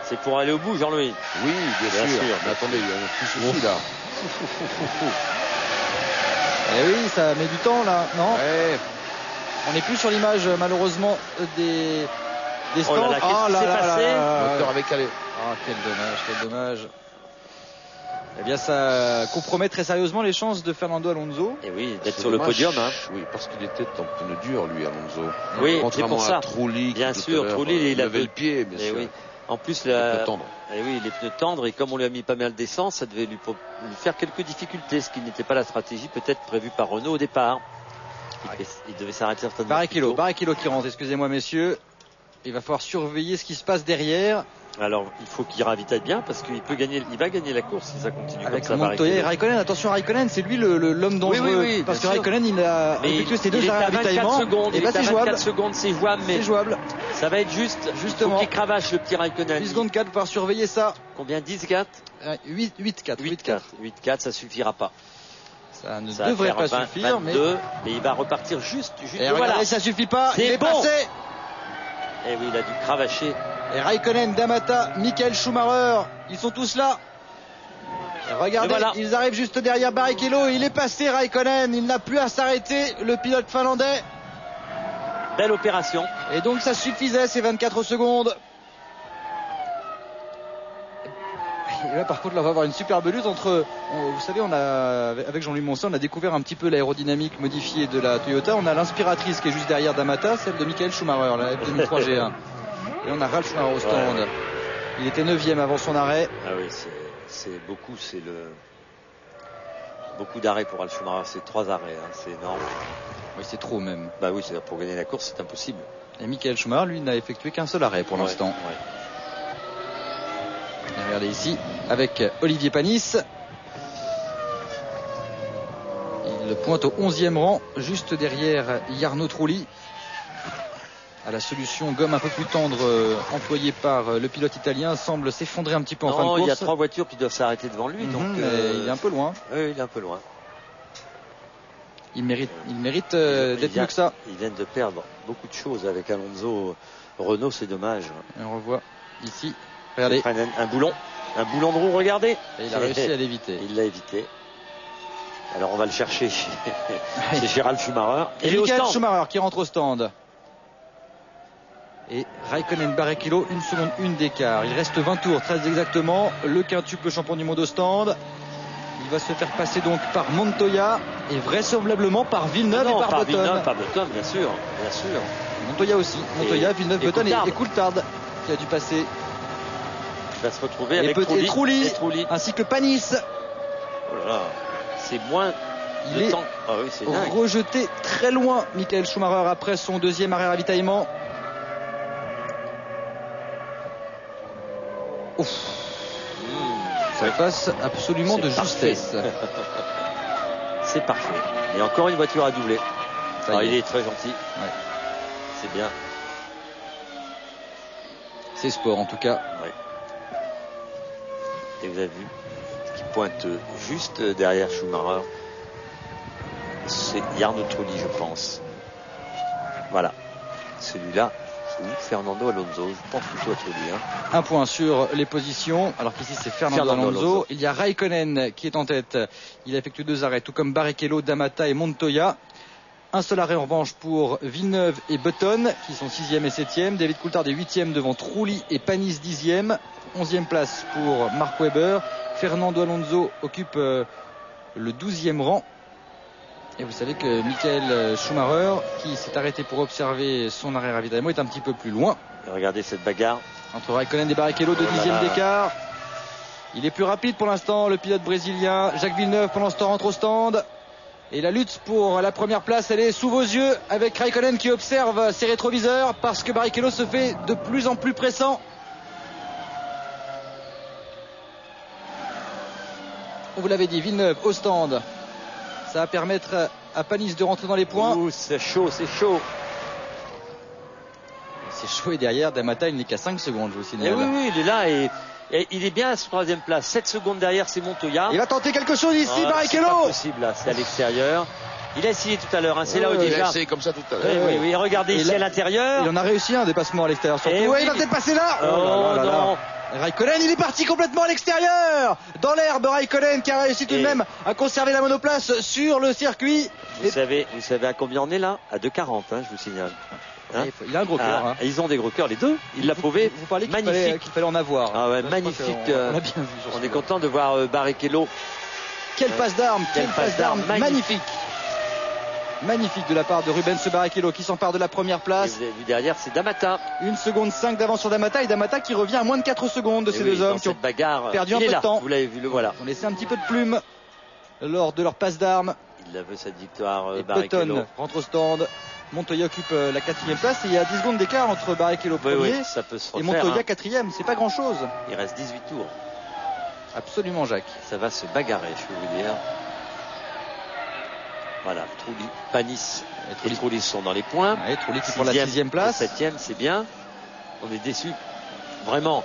C'est pour aller au bout, Jean-Louis. Oui, bien sûr. Mais attendez, il y a un petit souci là. Eh oui, ça met du temps là, non? Ouais. On n'est plus sur l'image malheureusement des des stands. Oh là là, qu'est-ce qui s'est passé? Le moteur avait calé. Ah, quel dommage. Eh bien, ça compromet très sérieusement les chances de Fernando Alonso. Et oui, d'être sur le podium. Hein. Oui, parce qu'il était en pneu dur, lui, Alonso. Oui, contrairement pour ça. à Trulli. Bien sûr, Trulli, il avait le pied, bien sûr. Oui. En plus, les pneus tendres. Et oui, les pneus tendres, et comme on lui a mis pas mal d'essence, ça devait lui faire quelques difficultés, ce qui n'était pas la stratégie peut-être prévue par Renault au départ. Il devait s'arrêter certainement. Barrichello qui rentre, excusez-moi messieurs. Il va falloir surveiller ce qui se passe derrière. Alors, il faut qu'il ravitaille bien parce qu'il va gagner la course si ça continue avec comme ça. Montoya et Raikkonen. Attention, Raikkonen, c'est lui l'homme dangereux. Oui, parce que Raikkonen, il a effectué ses 2 arrêts ravitaillement. Et là, c'est jouable. 24 secondes, c'est jouable, mais ça va être juste. Justement. Faut qu'il cravache le petit Raikkonen. 10 secondes 4 pour pouvoir surveiller ça. Combien? 10-4? 8-4, ça suffira pas. Ça ne devrait pas suffire, 22, mais il va repartir juste et regardez, ça suffit pas. Il est passé. Et oui, il a dû cravacher. Et Raikkonen, D'Amata, Michael Schumacher, ils sont tous là. Et regardez, ils arrivent juste derrière Barrichello. Il est passé Raikkonen, il n'a plus à s'arrêter, le pilote finlandais. Belle opération. Et donc ça suffisait ces 24 secondes. Et là par contre, là, on va avoir une superbe lutte entre, vous savez, avec Jean-Louis Moncey, on a découvert un petit peu l'aérodynamique modifiée de la Toyota. On a l'inspiratrice qui est juste derrière D'Amata, celle de Michael Schumacher, la F2003 G1. Et on a Ralf Schumacher au stand. Ouais. Il était 9e avant son arrêt. Ah oui, beaucoup d'arrêts pour Ralf Schumacher, c'est 3 arrêts, hein. C'est énorme. Oui, c'est trop même. Bah oui, pour gagner la course, c'est impossible. Et Michael Schumacher, lui, n'a effectué qu'un seul arrêt pour l'instant. Ouais. Regardez ici, avec Olivier Panis. Il pointe au 11e rang, juste derrière Jarno Trulli. À la solution gomme un peu plus tendre employée par le pilote italien semble s'effondrer un petit peu en fin de course. Il y a 3 voitures qui doivent s'arrêter devant lui. Donc, il est un peu loin. Oui, il est un peu loin. Il mérite d'être mieux que ça. Ils viennent de perdre beaucoup de choses avec Alonso. Renault, c'est dommage. Et on revoit ici. Regardez. Un boulon de roue, regardez. Et il a réussi à l'éviter. Il l'a évité. Alors on va le chercher chez Ralf Schumacher. Et Michael Schumacher qui rentre au stand. Et Raikkonen, Barrichello, 1 seconde 1 d'écart. Il reste 20 tours, 13 exactement. Le quintuple champion du monde au stand. Il va se faire passer donc par Montoya et vraisemblablement par Villeneuve et par Button. Par Button, bien sûr. Montoya aussi. Villeneuve, Button et Coulthard qui a dû passer. Il va se retrouver avec Trulli ainsi que Panis. Oh là là, c'est moins. Il est rejeté très loin, Michael Schumacher, après son 2e arrêt ravitaillement. Ouf. Ça passe absolument de justesse. C'est parfait. Et encore une voiture à doubler. Il est très gentil. Ouais. C'est bien. C'est sport en tout cas. Ouais. Et vous avez vu ce qui pointe juste derrière Schumacher. C'est Jarno Trulli, je pense. Voilà. Celui-là. Ou Fernando Alonso, je pense plutôt à Trulli. Un point sur les positions, alors qu'ici c'est Fernando Alonso. Il y a Raikkonen qui est en tête. Il a effectué 2 arrêts, tout comme Barrichello, D'Amata et Montoya. Un seul arrêt en revanche pour Villeneuve et Button, qui sont 6e et 7e. David Coulthard est 8e devant Trulli et Panis 10e. 11e place pour Mark Webber. Fernando Alonso occupe le 12e rang. Et vous savez que Michael Schumacher, qui s'est arrêté pour observer son arrêt ravitaillement, est un petit peu plus loin. Et regardez cette bagarre. Entre Raikkonen et Barrichello, 2 dixièmes d'écart. Il est plus rapide pour l'instant, le pilote brésilien. Jacques Villeneuve, pendant ce temps, rentre au stand. Et la lutte pour la première place, elle est sous vos yeux, avec Raikkonen qui observe ses rétroviseurs, parce que Barrichello se fait de plus en plus pressant. On vous l'avait dit, Villeneuve au stand. Ça va permettre à Panis de rentrer dans les points. Ouh, c'est chaud. C'est chaud et derrière, D'Amata, il n'est qu'à 5 secondes, je vous signale. Oui, il est là et il est bien à sa 3e place. 7 secondes derrière, c'est Montoya. Il va tenter quelque chose ici, Barrichello. C'est pas possible là, c'est à l'extérieur. Il a essayé tout à l'heure, c'est là où déjà. Il a essayé comme ça tout à l'heure. Oui, regardez ici à l'intérieur. Il en a réussi un dépassement à l'extérieur surtout. Il va peut-être passer là. Non. Raikkonen, il est parti complètement à l'extérieur. Dans l'herbe, Raikkonen qui a réussi tout de même à conserver la monoplace sur le circuit. Vous savez à combien on est là? À 2,40, je vous signale. Hein, il a un gros cœur. Hein. Ils ont des gros cœurs, les deux. Il l'a prouvé. Vous parlez qu'il fallait en avoir. Ah ouais, magnifique. On a bien vu. On est content de voir Barrichello. Quelle passe d'armes, magnifique. Magnifique de la part de Rubens Barrichello qui s'empare de la première place. Et vous avez vu derrière, c'est D'Amata. 1 seconde 5 d'avance sur D'Amata et D'Amata qui revient à moins de 4 secondes de ces deux hommes qui ont perdu un peu de temps. Vous l'avez vu, le voilà. Ils ont laissé un petit peu de plume lors de leur passe d'armes. Il a vu cette victoire, et Barrichello. Button rentre au stand. Montoya occupe la 4e place et il y a 10 secondes d'écart entre Barrichello premier ça peut se refaire, et Montoya 4e. C'est pas grand chose. Il reste 18 tours. Absolument, Jacques. Ça va se bagarrer, je peux vous dire. Voilà, Trulli, Panis et Trulli sont dans les points. Ouais, Trulli qui prend la 6e place. 7e, c'est bien. On est déçus. Vraiment.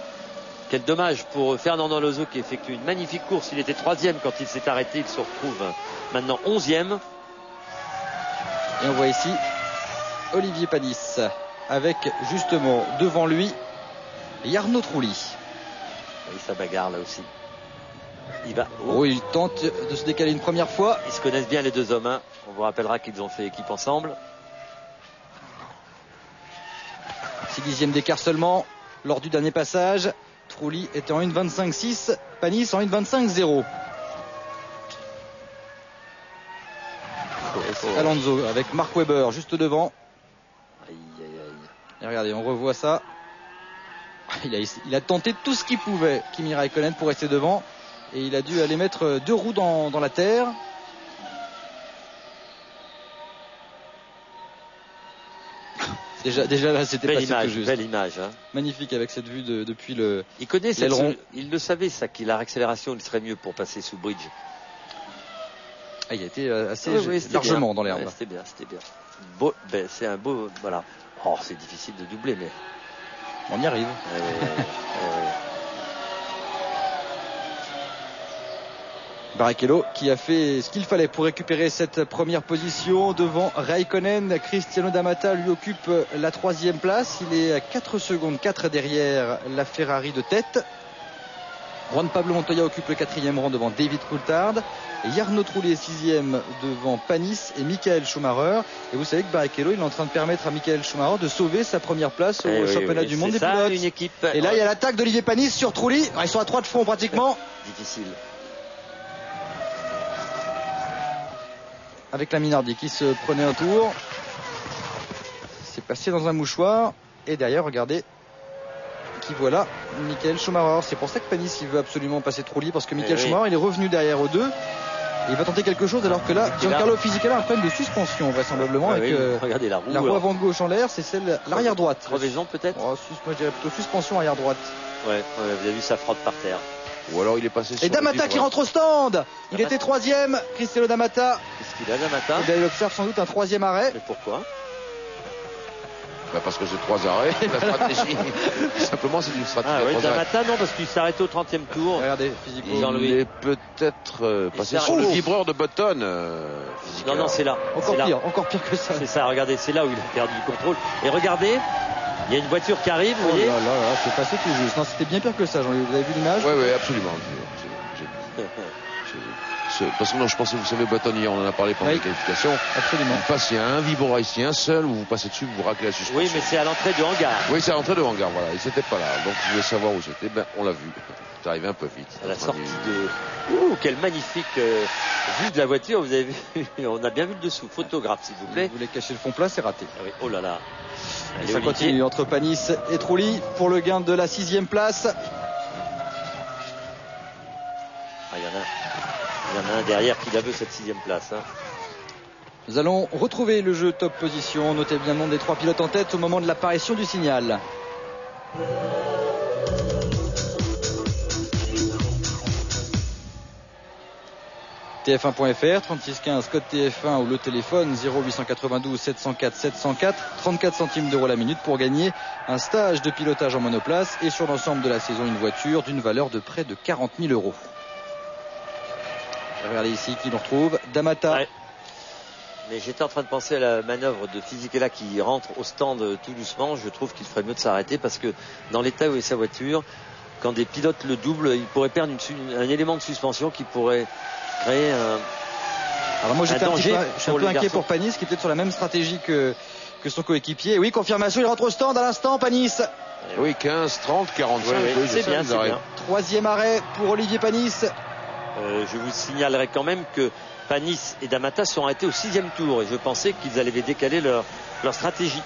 Quel dommage pour Fernando Alonso qui effectue une magnifique course. Il était 3e quand il s'est arrêté. Il se retrouve maintenant 11e. Et on voit ici Olivier Panis avec justement devant lui Jarno Trulli. Et ça bagarre là aussi. Il va. Il tente de se décaler une première fois. Ils se connaissent bien les deux hommes. Hein. On vous rappellera qu'ils ont fait équipe ensemble. 6/10 d'écart seulement lors du dernier passage. Trulli était en 1,25,6, Panis en 1,25,0. Alonso avec Mark Webber juste devant. Aïe, aïe, aïe. Et regardez, on revoit ça. Il a tenté tout ce qu'il pouvait, Kimi Raikkonen, pour rester devant. Et il a dû aller mettre 2 roues dans la terre. Déjà là, c'était pas tout juste. Belle image. Hein. Magnifique avec cette vue depuis le. Il connaît l'aileron. Il le savait ça, qu'il a l'accélération, il serait mieux pour passer sous bridge. Il a été assez largement bien dans l'herbe. Ouais, c'était bien. Beau, c'est un beau. Voilà. Oh, c'est difficile de doubler, mais. On y arrive. Barrichello qui a fait ce qu'il fallait pour récupérer cette première position devant Raikkonen. Cristiano D'Amata lui occupe la 3e place. Il est à 4 secondes 4 derrière la Ferrari de tête. Juan Pablo Montoya occupe le 4e rang devant David Coulthard. Jarno Trulli est 6e devant Panis et Michael Schumacher. Et vous savez que Barrichello, il est en train de permettre à Michael Schumacher de sauver sa première place au championnat du monde des pilotes. Une équipe. Et là, il y a l'attaque d'Olivier Panis sur Trulli. Ils sont à 3 de front pratiquement. Difficile. Avec la Minardi qui se prenait un tour. C'est passé dans un mouchoir. Et derrière, regardez, qui voilà, Michael Schumacher. C'est pour ça que Panis il veut absolument passer Trulli, parce que Michael Schumacher il est revenu derrière eux deux. Et il va tenter quelque chose, alors que là, Giancarlo Fisichella a un problème de suspension vraisemblablement. Avec regardez la roue avant gauche en l'air, c'est celle l'arrière droite. Crevaison peut-être. Moi je dirais plutôt suspension arrière droite. Ouais, vous avez vu, ça frotte par terre. Ou alors il est passé sur. Et D'Amata qui rentre au stand. Il était 3e, Cristiano D'Amata. Qu'est-ce qu'il a, D'Amata? Il observe sans doute un 3e arrêt. Mais pourquoi? Parce que c'est 3 arrêts. La stratégie, simplement, c'est une stratégie. D'Amata, non, parce qu'il s'est arrêté au 30e tour. Regardez, physiquement. Il est peut-être passé sur le vibreur de Button. Non, c'est là. Encore pire que ça. C'est ça, regardez, c'est là où il a perdu le contrôle. Et regardez, il y a une voiture qui arrive, vous voyez. Là, c'est passé tout juste. Non, c'était bien pire que ça, Jean-Louis. Vous avez vu l'image? Oui, absolument. Parce que non, je pensais, vous savez, Button, hier, on en a parlé pendant les qualifications. Absolument. Il y a un vibreur ici, un seul, où vous passez dessus, vous raclez la suspension. Oui, mais c'est à l'entrée du hangar. Oui, c'est à l'entrée du hangar, voilà. Il s'était pas là. Donc, je voulais savoir où c'était. On l'a vu. C'est arrivé un peu vite. À la sortie de. Quelle magnifique vue de la voiture. Vous avez vu. On a bien vu le dessous. Photographe, s'il vous plaît. Vous voulez cacher le fond plat, c'est raté. Ah oui. Oh là là. Et ça continue entre Panis et Trulli pour le gain de la 6e place. Il y en a un derrière qui la veut, cette 6e place. Hein. Nous allons retrouver le jeu top position. Notez bien le nom des 3 pilotes en tête au moment de l'apparition du signal. TF1.fr, 3615 code TF1 ou le téléphone 0892 704 704, 34 centimes d'euros la minute pour gagner un stage de pilotage en monoplace et sur l'ensemble de la saison une voiture d'une valeur de près de 40 000 euros. Regardez ici qui nous retrouve, D'Amata. Ouais. Mais j'étais en train de penser à la manœuvre de Fisichella qui rentre au stand tout doucement. Je trouve qu'il ferait mieux de s'arrêter parce que dans l'état où est sa voiture, quand des pilotes le doublent, il pourrait perdre un élément de suspension qui pourrait créer un. Alors moi je suis un peu inquiet pour Panis qui est peut-être sur la même stratégie que que son coéquipier. Oui, confirmation, il rentre au stand à l'instant, Panis. Oui, 15, 30, 45. Oui, c'est bien. Troisième arrêt pour Olivier Panis. Je vous signalerai quand même que Panis et D'Amata sont arrêtés au 6e tour et je pensais qu'ils allaient décaler leur stratégie.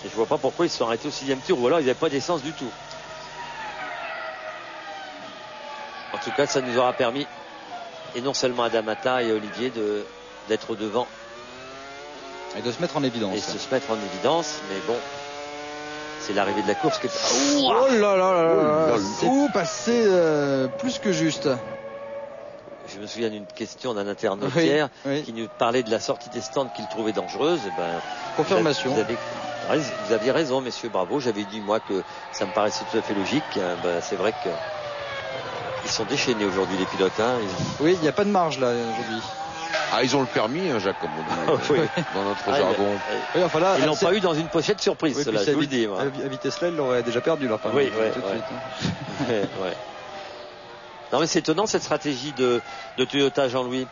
Et je vois pas pourquoi ils sont arrêtés au 6e tour ou alors ils n'avaient pas d'essence du tout. En tout cas, ça nous aura permis, et non seulement à D'Amata et à Olivier, d'être devant. Et de se mettre en évidence. Et de se mettre en évidence, mais bon, c'est l'arrivée de la course qui est... Oh là là là là, c'est passé plus que juste. Je me souviens d'une question d'un internaute hier qui nous parlait de la sortie des stands qu'il trouvait dangereuse. Et ben, confirmation. Vous aviez raison, messieurs, bravo. J'avais dit, moi, que ça me paraissait tout à fait logique. Ben, c'est vrai que ils sont déchaînés aujourd'hui, les pilotes. Oui, il n'y a pas de marge là aujourd'hui. Ah, ils ont le permis, Jacques, comme on dit dans notre jargon. Oui, enfin là, ils l'ont pas eu dans une pochette surprise, cela, je vous le dis. Moi. À vitesse là, ils l'auraient déjà perdu leur permis. Oui, Non, mais c'est étonnant cette stratégie de Toyota, Jean-Louis.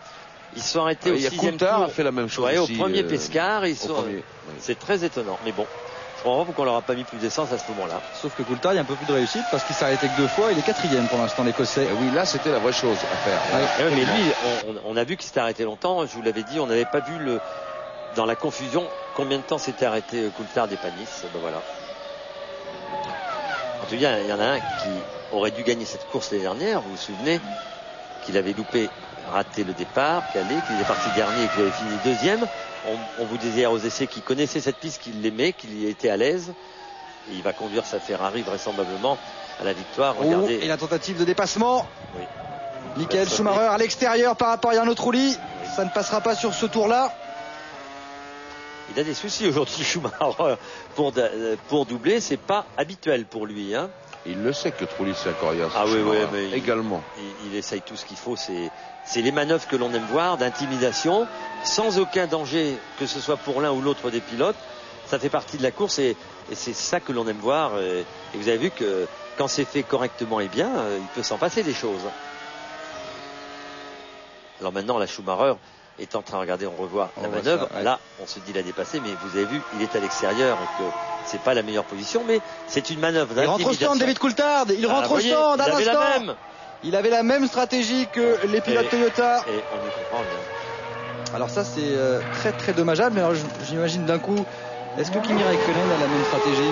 Ils sont arrêtés au 6e tour. a fait la même chose aussi, au premier Pescar. C'est très étonnant. Mais bon, je comprends pas pourquoi on leur a pas mis plus d'essence à ce moment-là. Sauf que Coulthard, il y a un peu plus de réussite parce qu'il s'est arrêté que 2 fois. Il est 4e pour l'instant, l'Écossais. Oui, là, c'était la vraie chose à faire. Mais lui, on a vu qu'il s'était arrêté longtemps. Je vous l'avais dit, on n'avait pas vu dans la confusion combien de temps s'était arrêté Coulthard et Panis. Ben voilà. En tout cas, il y en a un qui aurait dû gagner cette course l'année dernière. Vous vous souvenez qu'il avait raté le départ, qu'il est parti dernier et qu'il avait fini 2e. On vous disait aux essais qu'il connaissait cette piste, qu'il l'aimait, qu'il y était à l'aise. Et il va conduire sa Ferrari vraisemblablement à la victoire. Regardez. Et la tentative de dépassement. Oui. Michael Schumacher à l'extérieur par rapport à Jarno Trulli. Oui. Ça ne passera pas sur ce tour-là. Il a des soucis aujourd'hui, Schumacher, pour doubler. C'est pas habituel pour lui. Il le sait que Trulli c'est un coriace. Ah oui, mais également. Il essaye tout ce qu'il faut. C'est les manœuvres que l'on aime voir, d'intimidation, sans aucun danger, que ce soit pour l'un ou l'autre des pilotes. Ça fait partie de la course et c'est ça que l'on aime voir. Et vous avez vu que quand c'est fait correctement et bien, il peut s'en passer des choses. Alors maintenant, la Schumacher est en train de regarder, on revoit la manœuvre. Là, on se dit la dépasser, mais vous avez vu, il est à l'extérieur et que c'est pas la meilleure position, mais c'est une manœuvre d'intimidation. Il rentre au stand, David Coulthard. Il rentre au stand à l'instant. Il avait la même stratégie que les pilotes Toyota. Et on y comprend bien. Alors ça, c'est très très dommageable. Mais alors j'imagine d'un coup, est-ce que Kimi Räikkönen a la même stratégie?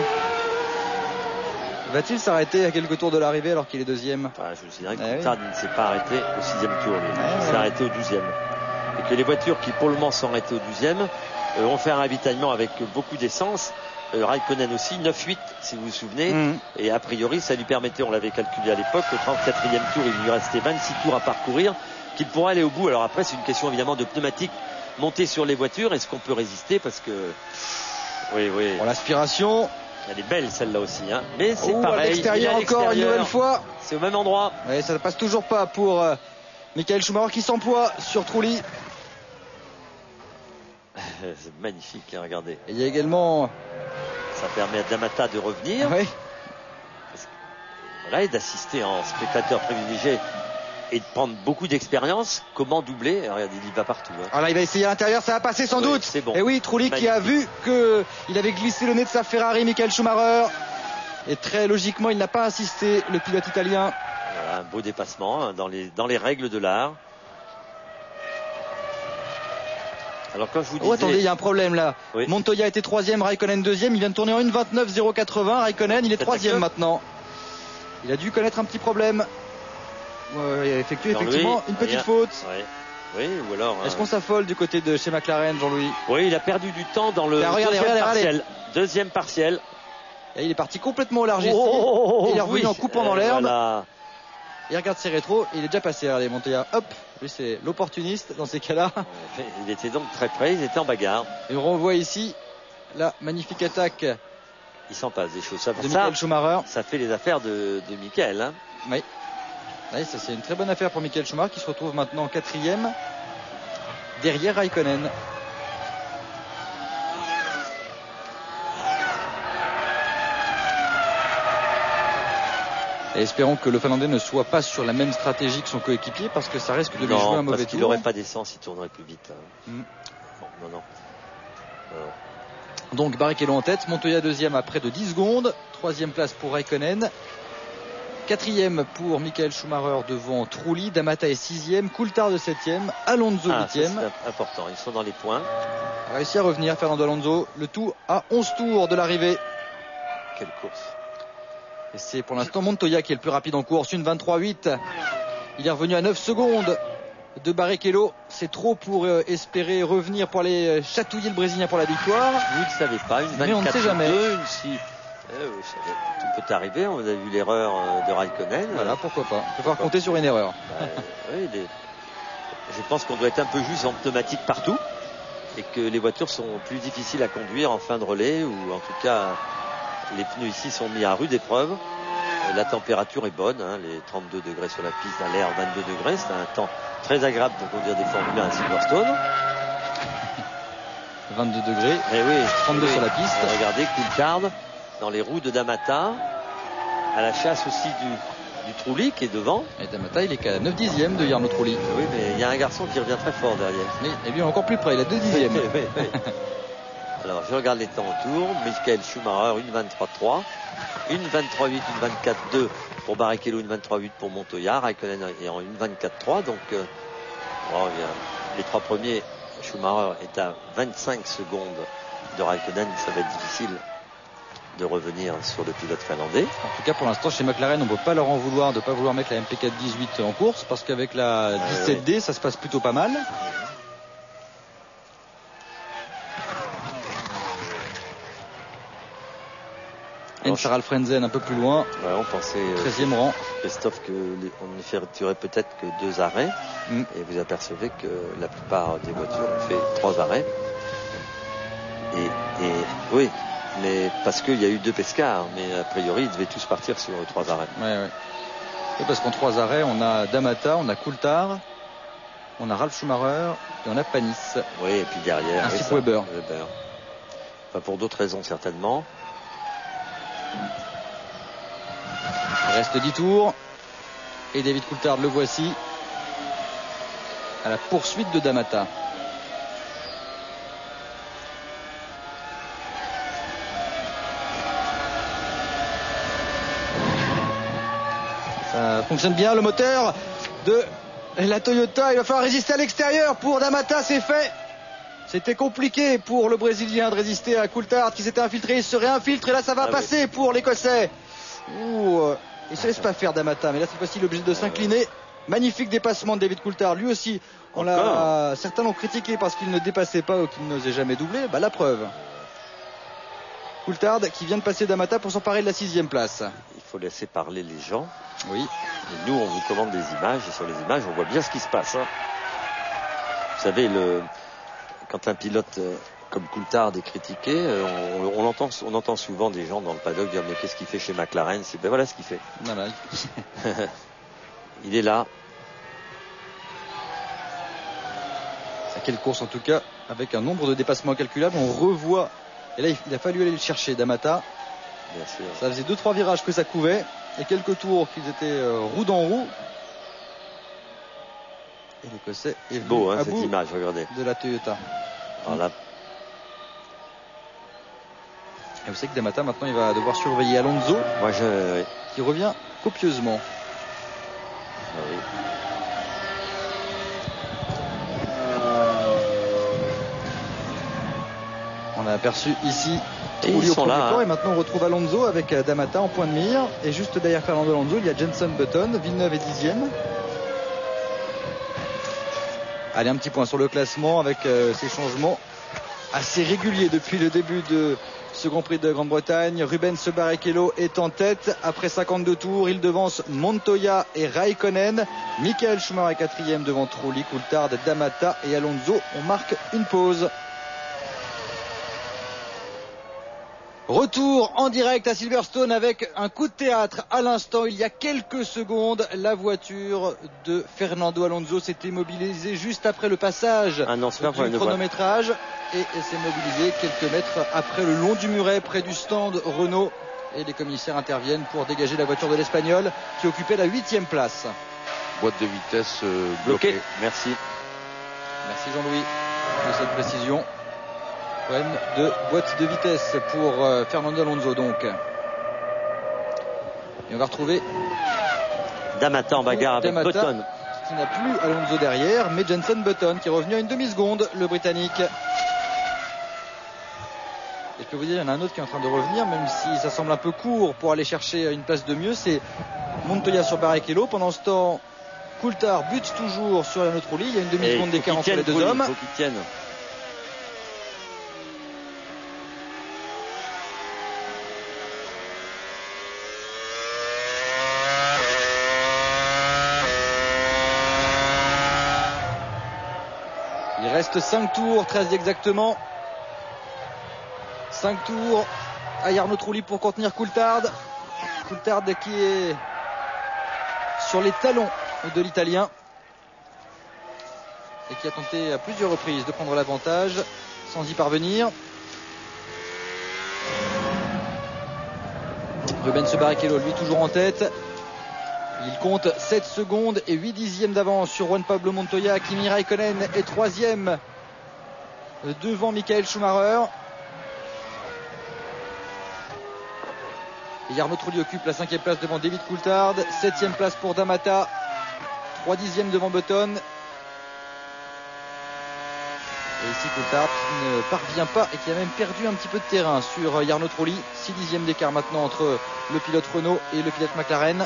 Va-t-il s'arrêter à quelques tours de l'arrivée alors qu'il est 2e? Je vous dirais que Coulthard ne s'est pas arrêté au 6e tour. Il s'est arrêté au 12e. Et que les voitures qui pour le moment sont arrêtées au 12e ont fait un ravitaillement avec beaucoup d'essence. Räikkönen aussi, 9-8 si vous vous souvenez. Et a priori ça lui permettait, on l'avait calculé à l'époque, au 34e tour il lui restait 26 tours à parcourir, qu'il pourrait aller au bout. Alors après c'est une question évidemment de pneumatique montée sur les voitures. Est-ce qu'on peut résister? Parce que oui. Pour l'aspiration, elle est belle celle-là aussi, mais c'est pareil. À l'extérieur encore une nouvelle fois. C'est au même endroit. Oui, ça ne passe toujours pas pour Michael Schumacher qui s'emploie sur Trulli. C'est magnifique, regardez. Et il y a également... Ça permet à D'Amata de revenir. Oui. Voilà, et d'assister en spectateur privilégié et de prendre beaucoup d'expérience. Comment doubler? Regardez, il va partout. Alors là, il va essayer à l'intérieur, ça va passer sans doute. C'est bon. Et oui, Trulli qui a vu qu'il avait glissé le nez de sa Ferrari, Michael Schumacher. Et très logiquement, il n'a pas insisté, le pilote italien. Voilà, un beau dépassement dans les règles de l'art. Alors quand je vous disais... attendez, il y a un problème là. Oui. Montoya était 3e, Räikkönen 2e. Il vient de tourner en 1.29.080. Räikkönen, il est 3e maintenant. Il a dû connaître un petit problème. Il a effectué effectivement une petite faute. Oui, ou alors... Est-ce qu'on s'affole du côté de chez McLaren, Jean-Louis? Oui, il a perdu du temps dans le deuxième partiel. Et il est parti complètement au large ici. Il est revenu en coupant dans l'herbe. Voilà. Il regarde ses rétros, il est déjà passé. Regardez, Montoya, hop, lui c'est l'opportuniste dans ces cas-là. Il était donc très près, ils étaient en bagarre. Et on revoit ici la magnifique attaque. Il s'en passe des choses. De Michael Schumacher. Ça fait les affaires de Michael. Oui. Ça c'est une très bonne affaire pour Michael Schumacher qui se retrouve maintenant 4e derrière Räikkönen. Et espérons que le Finlandais ne soit pas sur la même stratégie que son coéquipier parce que ça risque de lui jouer un mauvais tour. Parce qu'il n'aurait pas d'essence, il tournerait plus vite. Non. Donc Barrichello en tête, Montoya deuxième à près de 10 secondes, troisième place pour Raikkonen, quatrième pour Michael Schumacher devant Trulli, D'Amata est sixième, Coulthard de septième, Alonso huitième. C'est important, ils sont dans les points. A réussi à revenir Fernando Alonso, le tout à 11 tours de l'arrivée. Quelle course. Et c'est pour l'instant Montoya qui est le plus rapide en course, une 23.8. Il est revenu à 9 secondes de Barrichello. C'est trop pour espérer revenir pour aller chatouiller le Brésilien pour la victoire. Vous ne savez pas, une 24, mais on ne sait jamais. Tout peut arriver, on a vu l'erreur de Raikkonen. Voilà, pourquoi pas. On peut pas compter sur une erreur. Oui, je pense qu'on doit être un peu juste en pneumatique partout et que les voitures sont plus difficiles à conduire en fin de relais, ou en tout cas les pneus ici sont mis à rude épreuve. La température est bonne, hein, les 32 degrés sur la piste, à l'air 22 degrés, c'est un temps très agréable pour conduire des Formule 1 à Silverstone. 22 degrés, et oui, 32 sur la piste. Et regardez Coulthard dans les roues de D'Amata, à la chasse aussi du Trulli qui est devant. Et D'Amata, il est qu'à 9 dixièmes de Jarno Trulli. Oui, mais il y a un garçon qui revient très fort derrière. Oui, et lui encore plus près, il a 2 dixièmes. Oui. Alors je regarde les temps autour. Michael Schumacher, une 23.3, une 23.8, une 24.2 pour Barrichello, une 23.8 pour Montoya. Raikkonen est en une 24.3. Donc les trois premiers, Schumacher est à 25 secondes de Raikkonen. Ça va être difficile de revenir sur le pilote finlandais. En tout cas, pour l'instant, chez McLaren, on ne peut pas leur en vouloir de ne pas vouloir mettre la MP4 18 en course, parce qu'avec la 17D, ça se passe plutôt pas mal. Charles Frenzen un peu plus loin. Ouais, on pensait 13e rang. Christophe qu'on ne ferait peut-être que 2 arrêts. Et vous apercevez que la plupart des voitures ont fait 3 arrêts. Et oui, mais parce qu'il y a eu 2 pescards, mais a priori ils devaient tous partir sur 3 arrêts. Ouais. Et parce qu'en 3 arrêts, on a D'Amata, on a Coulthard, on a Ralf Schumacher et on a Panis. Oui, et puis derrière, ainsi que Weber. Enfin, pour d'autres raisons certainement. Il reste 10 tours et David Coulthard, le voici à la poursuite de D'Amata. Ça fonctionne bien, le moteur de la Toyota. Il va falloir résister à l'extérieur pour D'Amata, c'est fait. C'était compliqué pour le Brésilien de résister à Coulthard qui s'était infiltré. Il se réinfiltre et là ça va passer pour l'Écossais. Il se laisse pas faire D'Amata, mais là cette fois-ci il est obligé de s'incliner. Magnifique dépassement de David Coulthard. Lui aussi, certains l'ont critiqué parce qu'il ne dépassait pas ou qu'il n'osait jamais doubler. La preuve. Coulthard qui vient de passer D'Amata pour s'emparer de la 6e place. Il faut laisser parler les gens. Oui. Et nous on vous commande des images et sur les images on voit bien ce qui se passe. Vous savez, quand un pilote comme Coulthard est critiqué, on entend souvent des gens dans le paddock dire mais qu'est-ce qu'il fait chez McLaren? Voilà ce qu'il fait. Voilà. Il est là. Quelle course en tout cas, avec un nombre de dépassements incalculables. On revoit, et là il a fallu aller le chercher, D'Amata. Bien sûr. Ça faisait 2-3 virages que ça couvait et quelques tours qu'ils étaient roue dans roue. Et l'Écossais est beau, cette image, regardez. De la Toyota. Voilà. Et vous savez que D'Amata maintenant il va devoir surveiller Alonso, qui revient copieusement. Oui. On a aperçu ici ils sont là, et maintenant on retrouve Alonso avec D'Amata en point de mire, et juste derrière Fernando Alonso il y a Jenson Button. Villeneuve est 10e. Allez, un petit point sur le classement avec ces changements assez réguliers depuis le début de ce Grand Prix de Grande-Bretagne. Rubens Barrichello est en tête après 52 tours. Il devance Montoya et Raikkonen. Michael Schumacher est 4e devant Trulli, Coulthard, D'Amata et Alonso. On marque une pause. Retour en direct à Silverstone avec un coup de théâtre à l'instant. Il y a quelques secondes, la voiture de Fernando Alonso s'est immobilisée juste après le passage du chronométrage et s'est mobilisée quelques mètres après le long du muret près du stand Renault. Et les commissaires interviennent pour dégager la voiture de l'Espagnol qui occupait la 8e place. Boîte de vitesse bloquée. Merci. Merci Jean-Louis de cette précision. Problème de boîte de vitesse pour Fernando Alonso donc. Et on va retrouver D'Amata en bagarre avec Button. Qui n'a plus Alonso derrière, mais Jenson Button qui est revenu à une demi-seconde, le Britannique. Et je peux vous dire, il y en a un autre qui est en train de revenir, même si ça semble un peu court pour aller chercher une place de mieux. C'est Montoya sur Barrichello. Pendant ce temps, Coulthard bute toujours sur Jarno Trulli. Il y a une demi-seconde d'écart entre les deux hommes. Il faut qu'ils tiennent. Il reste 5 tours, 13 exactement. 5 tours à Jarno Trulli pour contenir Coulthard. Coulthard qui est sur les talons de l'Italien et qui a tenté à plusieurs reprises de prendre l'avantage sans y parvenir. Rubens Barrichello, lui, toujours en tête. Il compte 7 secondes et 8 dixièmes d'avance sur Juan Pablo Montoya. Kimi Räikkönen est 3e devant Michael Schumacher. Et Jarno Trulli occupe la 5e place devant David Coulthard. 7e place pour D'Amata. 3 dixièmes devant Button. Et ici Coulthard qui ne parvient pas et qui a même perdu un petit peu de terrain sur Jarno Trulli. 6 dixièmes d'écart maintenant entre le pilote Renault et le pilote McLaren.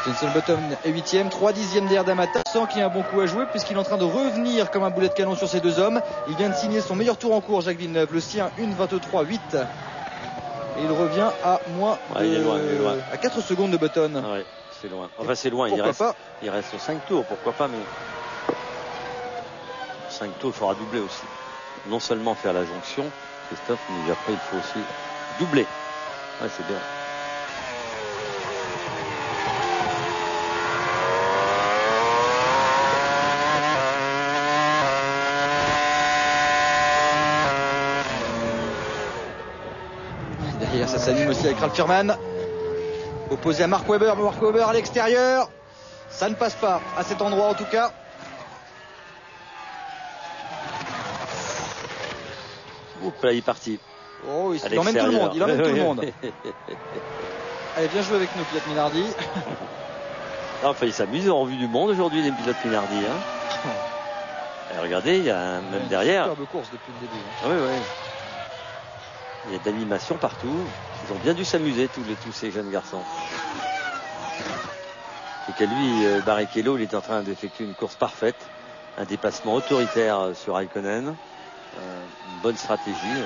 Jenson Button est 8e, 3 dixièmes derrière D'Amata, sans qu'il y ait un bon coup à jouer puisqu'il est en train de revenir comme un boulet de canon sur ces deux hommes. Il vient de signer son meilleur tour en cours, Jacques Villeneuve, le sien 1:23.8. Et il revient à moins il est loin. À 4 secondes de Button. Ouais, c'est loin. Enfin c'est loin, il reste 5 tours, pourquoi pas, mais 5 tours, il faudra doubler aussi. Non seulement faire la jonction, Christophe, mais après il faut aussi doubler. Ouais, c'est bien. Ça s'anime aussi avec Ralf Schumacher, opposé à Mark Webber. Mark Webber à l'extérieur, ça ne passe pas à cet endroit en tout cas. Oups, là il est parti. Oh, il emmène tout le monde, tout le monde. Allez, bien joué avec nous, pilote Minardi. Enfin, il s'amuse en vue du monde aujourd'hui, les pilotes Minardi. Hein. Et regardez, il y a même derrière. Superbe course depuis le début. Oui, oui. Il y a de l'animation partout. Ils ont bien dû s'amuser, tous ces jeunes garçons. Et qu'à lui, Barrichello, il est en train d'effectuer une course parfaite. Un dépassement autoritaire sur Räikkönen. Une bonne stratégie.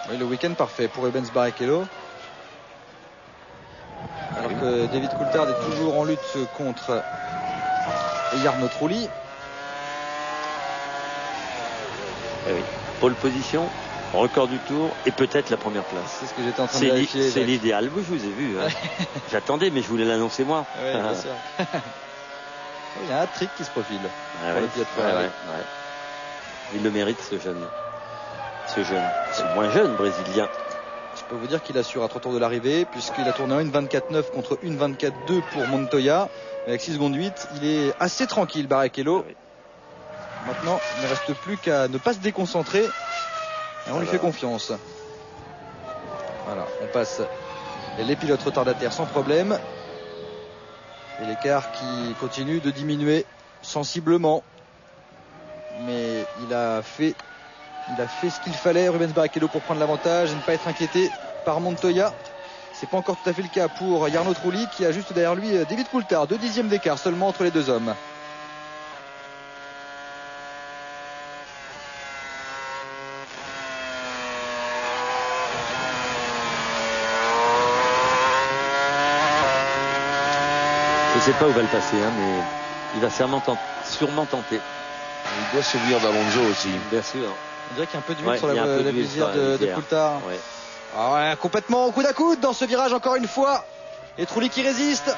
Oui, le week-end parfait pour Rubens Barrichello. Alors que David Coulthard est toujours en lutte contre Jarno Trulli. Eh oui. Pole position, record du tour et peut-être la première place. C'est ce que j'étais en train de vérifier. C'est l'idéal. Je vous ai vu. Hein. J'attendais, mais je voulais l'annoncer moi. Oui, bien sûr. Il y a un trick qui se profile. Il le mérite, ce jeune. C'est moins jeune, brésilien. Je peux vous dire qu'il assure à 3 tours de l'arrivée, puisqu'il a tourné en 1:24.9 contre 1:24.2 pour Montoya. Avec 6 secondes 8, il est assez tranquille, Barrichello. Oui. Maintenant, il ne reste plus qu'à ne pas se déconcentrer. Et on lui fait confiance. Voilà, on passe les pilotes retardataires sans problème. Et l'écart qui continue de diminuer sensiblement. Mais il a fait ce qu'il fallait, Rubens Barrichello, pour prendre l'avantage et ne pas être inquiété par Montoya. C'est pas encore tout à fait le cas pour Jarno Trulli, qui a juste derrière lui David Coulthard, 2 dixièmes d'écart seulement entre les deux hommes. Je ne sais pas où va le passer, hein, mais il va sûrement tenter. Il doit se souvenir d'Alonso aussi. Bien sûr. On dirait qu'il y a un peu d'huile sur la visière de Coulthard. Ouais. Ah ouais, complètement au coude à coude dans ce virage encore une fois. Et Trulli qui résiste.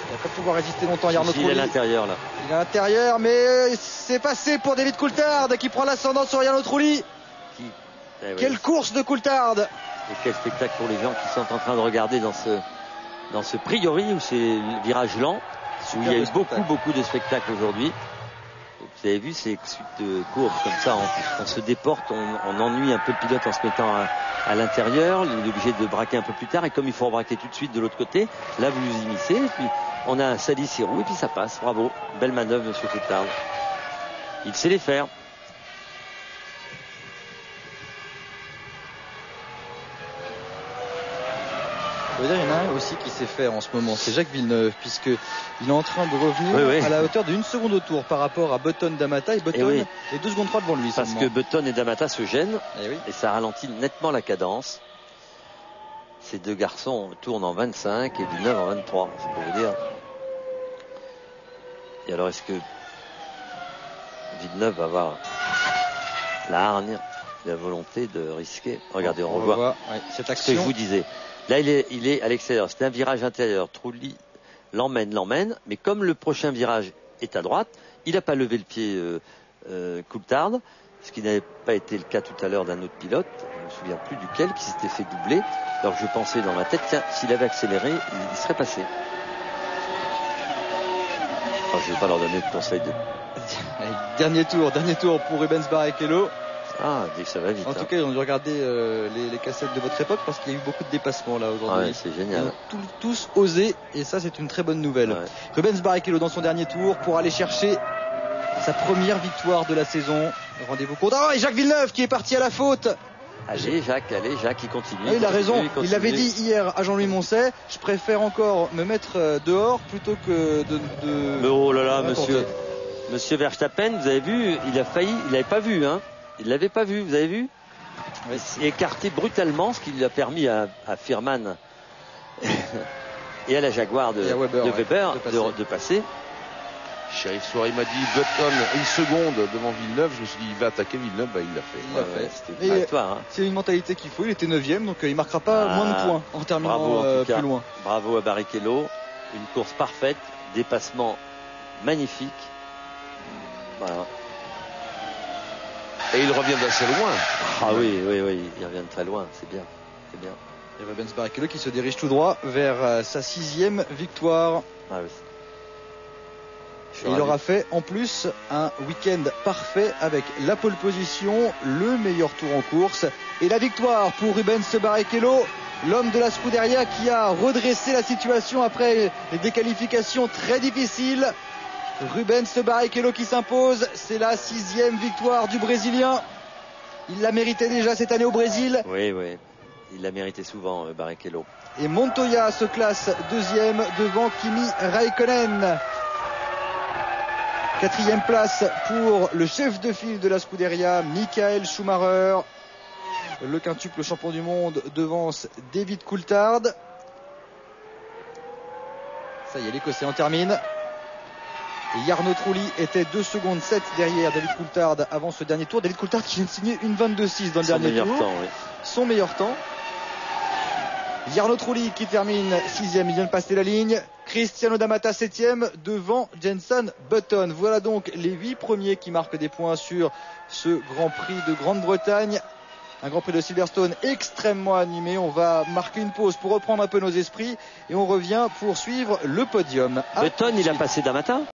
Il va pas pouvoir résister longtemps, Jarno Trulli. Il est à l'intérieur là. Il est à l'intérieur, mais c'est passé pour David Coulthard qui prend l'ascendant sur Jarno Trulli. Quelle course de Coulthard. Et quel spectacle pour les gens qui sont en train de regarder dans ce priori où c'est le virage lent. où il y a eu beaucoup de spectacles aujourd'hui. Vous avez vu ces suites de courbes comme ça, on se déporte, on ennuie un peu le pilote en se mettant à l'intérieur, il est obligé de braquer un peu plus tard, et comme il faut braquer tout de suite de l'autre côté, là vous vous immiscez, et puis on a un Salis et roue, et puis ça passe. Bravo, belle manœuvre monsieur Coulthard. Il sait les faire. Il y en a un aussi qui s'est fait en ce moment, c'est Jacques Villeneuve, puisqu'il est en train de revenir à la hauteur d'une seconde au tour par rapport à Button, D'Amata, et Button est 2 secondes 3 devant lui. Parce que Button et D'Amata se gênent, et ça ralentit nettement la cadence. Ces deux garçons tournent en 25 et Villeneuve en 23, c'est pour vous dire. Et alors est-ce que Villeneuve va avoir la hargne, la volonté de risquer? Regardez, on revoit cette action. Ce que je vous disais. Là, il est à l'extérieur. C'est un virage intérieur. Trulli l'emmène. Mais comme le prochain virage est à droite, il n'a pas levé le pied Coulthard, ce qui n'avait pas été le cas tout à l'heure d'un autre pilote. Je ne me souviens plus duquel, qui s'était fait doubler. Alors je pensais dans ma tête, tiens, s'il avait accéléré, il serait passé. Enfin, je ne vais pas leur donner de conseils. Dernier tour pour Rubens Barrichello. Ah, ça va vite. En tout cas, ils ont dû regarder les cassettes de votre époque parce qu'il y a eu beaucoup de dépassements là aujourd'hui. Ouais, c'est génial. Ils ont tous osé et ça, c'est une très bonne nouvelle. Ouais. Rubens Barrichello dans son dernier tour pour aller chercher sa première victoire de la saison. Rendez-vous compte. Et Jacques Villeneuve qui est parti à la faute. Allez Jacques, il continue. Ah, il a raison. Il l'avait dit hier à Jean-Louis Moncet. Je préfère encore me mettre dehors plutôt que de... Mais oh là là, monsieur Verstappen, vous avez vu, il a failli, il l'avait pas vu, hein. Il l'avait pas vu, vous avez vu? Il s'est écarté brutalement, ce qui lui a permis à Firman et à la Jaguar de Weber de passer. Sheriff Soirée m'a dit Button 1 seconde devant Villeneuve. Je me suis dit il va attaquer Villeneuve, il l'a fait. C'était une victoire. Hein. C'est une mentalité qu'il faut. Il était 9e, donc il marquera pas moins de points en terminant plus loin. Bravo à Barrichello, une course parfaite, dépassement magnifique. Voilà. Et il revient d'assez loin. Ah oui, il revient de très loin, c'est bien. Et Rubens Barrichello qui se dirige tout droit vers sa 6e victoire. Ah oui. Et il aura fait en plus un week-end parfait avec la pole position, le meilleur tour en course et la victoire pour Rubens Barrichello, l'homme de la Scuderia qui a redressé la situation après les déqualifications très difficiles. Rubens Barrichello qui s'impose, c'est la 6e victoire du Brésilien. Il l'a mérité déjà cette année au Brésil. Oui, il l'a mérité souvent, Barrichello. Et Montoya se classe 2e devant Kimi Räikkönen. 4e place pour le chef de file de la Scuderia, Michael Schumacher. Le quintuple champion du monde devance David Coulthard. Ça y est, l'Écossais en termine. Et Jarno Trulli était 2 secondes 7 derrière David Coulthard avant ce dernier tour. David Coulthard qui vient de signer une 22-6 dans le dernier tour. Son meilleur temps. Jarno Trulli qui termine 6e, il vient de passer la ligne. Cristiano D'Amata 7e devant Jenson Button. Voilà donc les 8 premiers qui marquent des points sur ce Grand Prix de Grande-Bretagne. Un Grand Prix de Silverstone extrêmement animé. On va marquer une pause pour reprendre un peu nos esprits et on revient pour suivre le podium. Button, il a passé D'Amata ?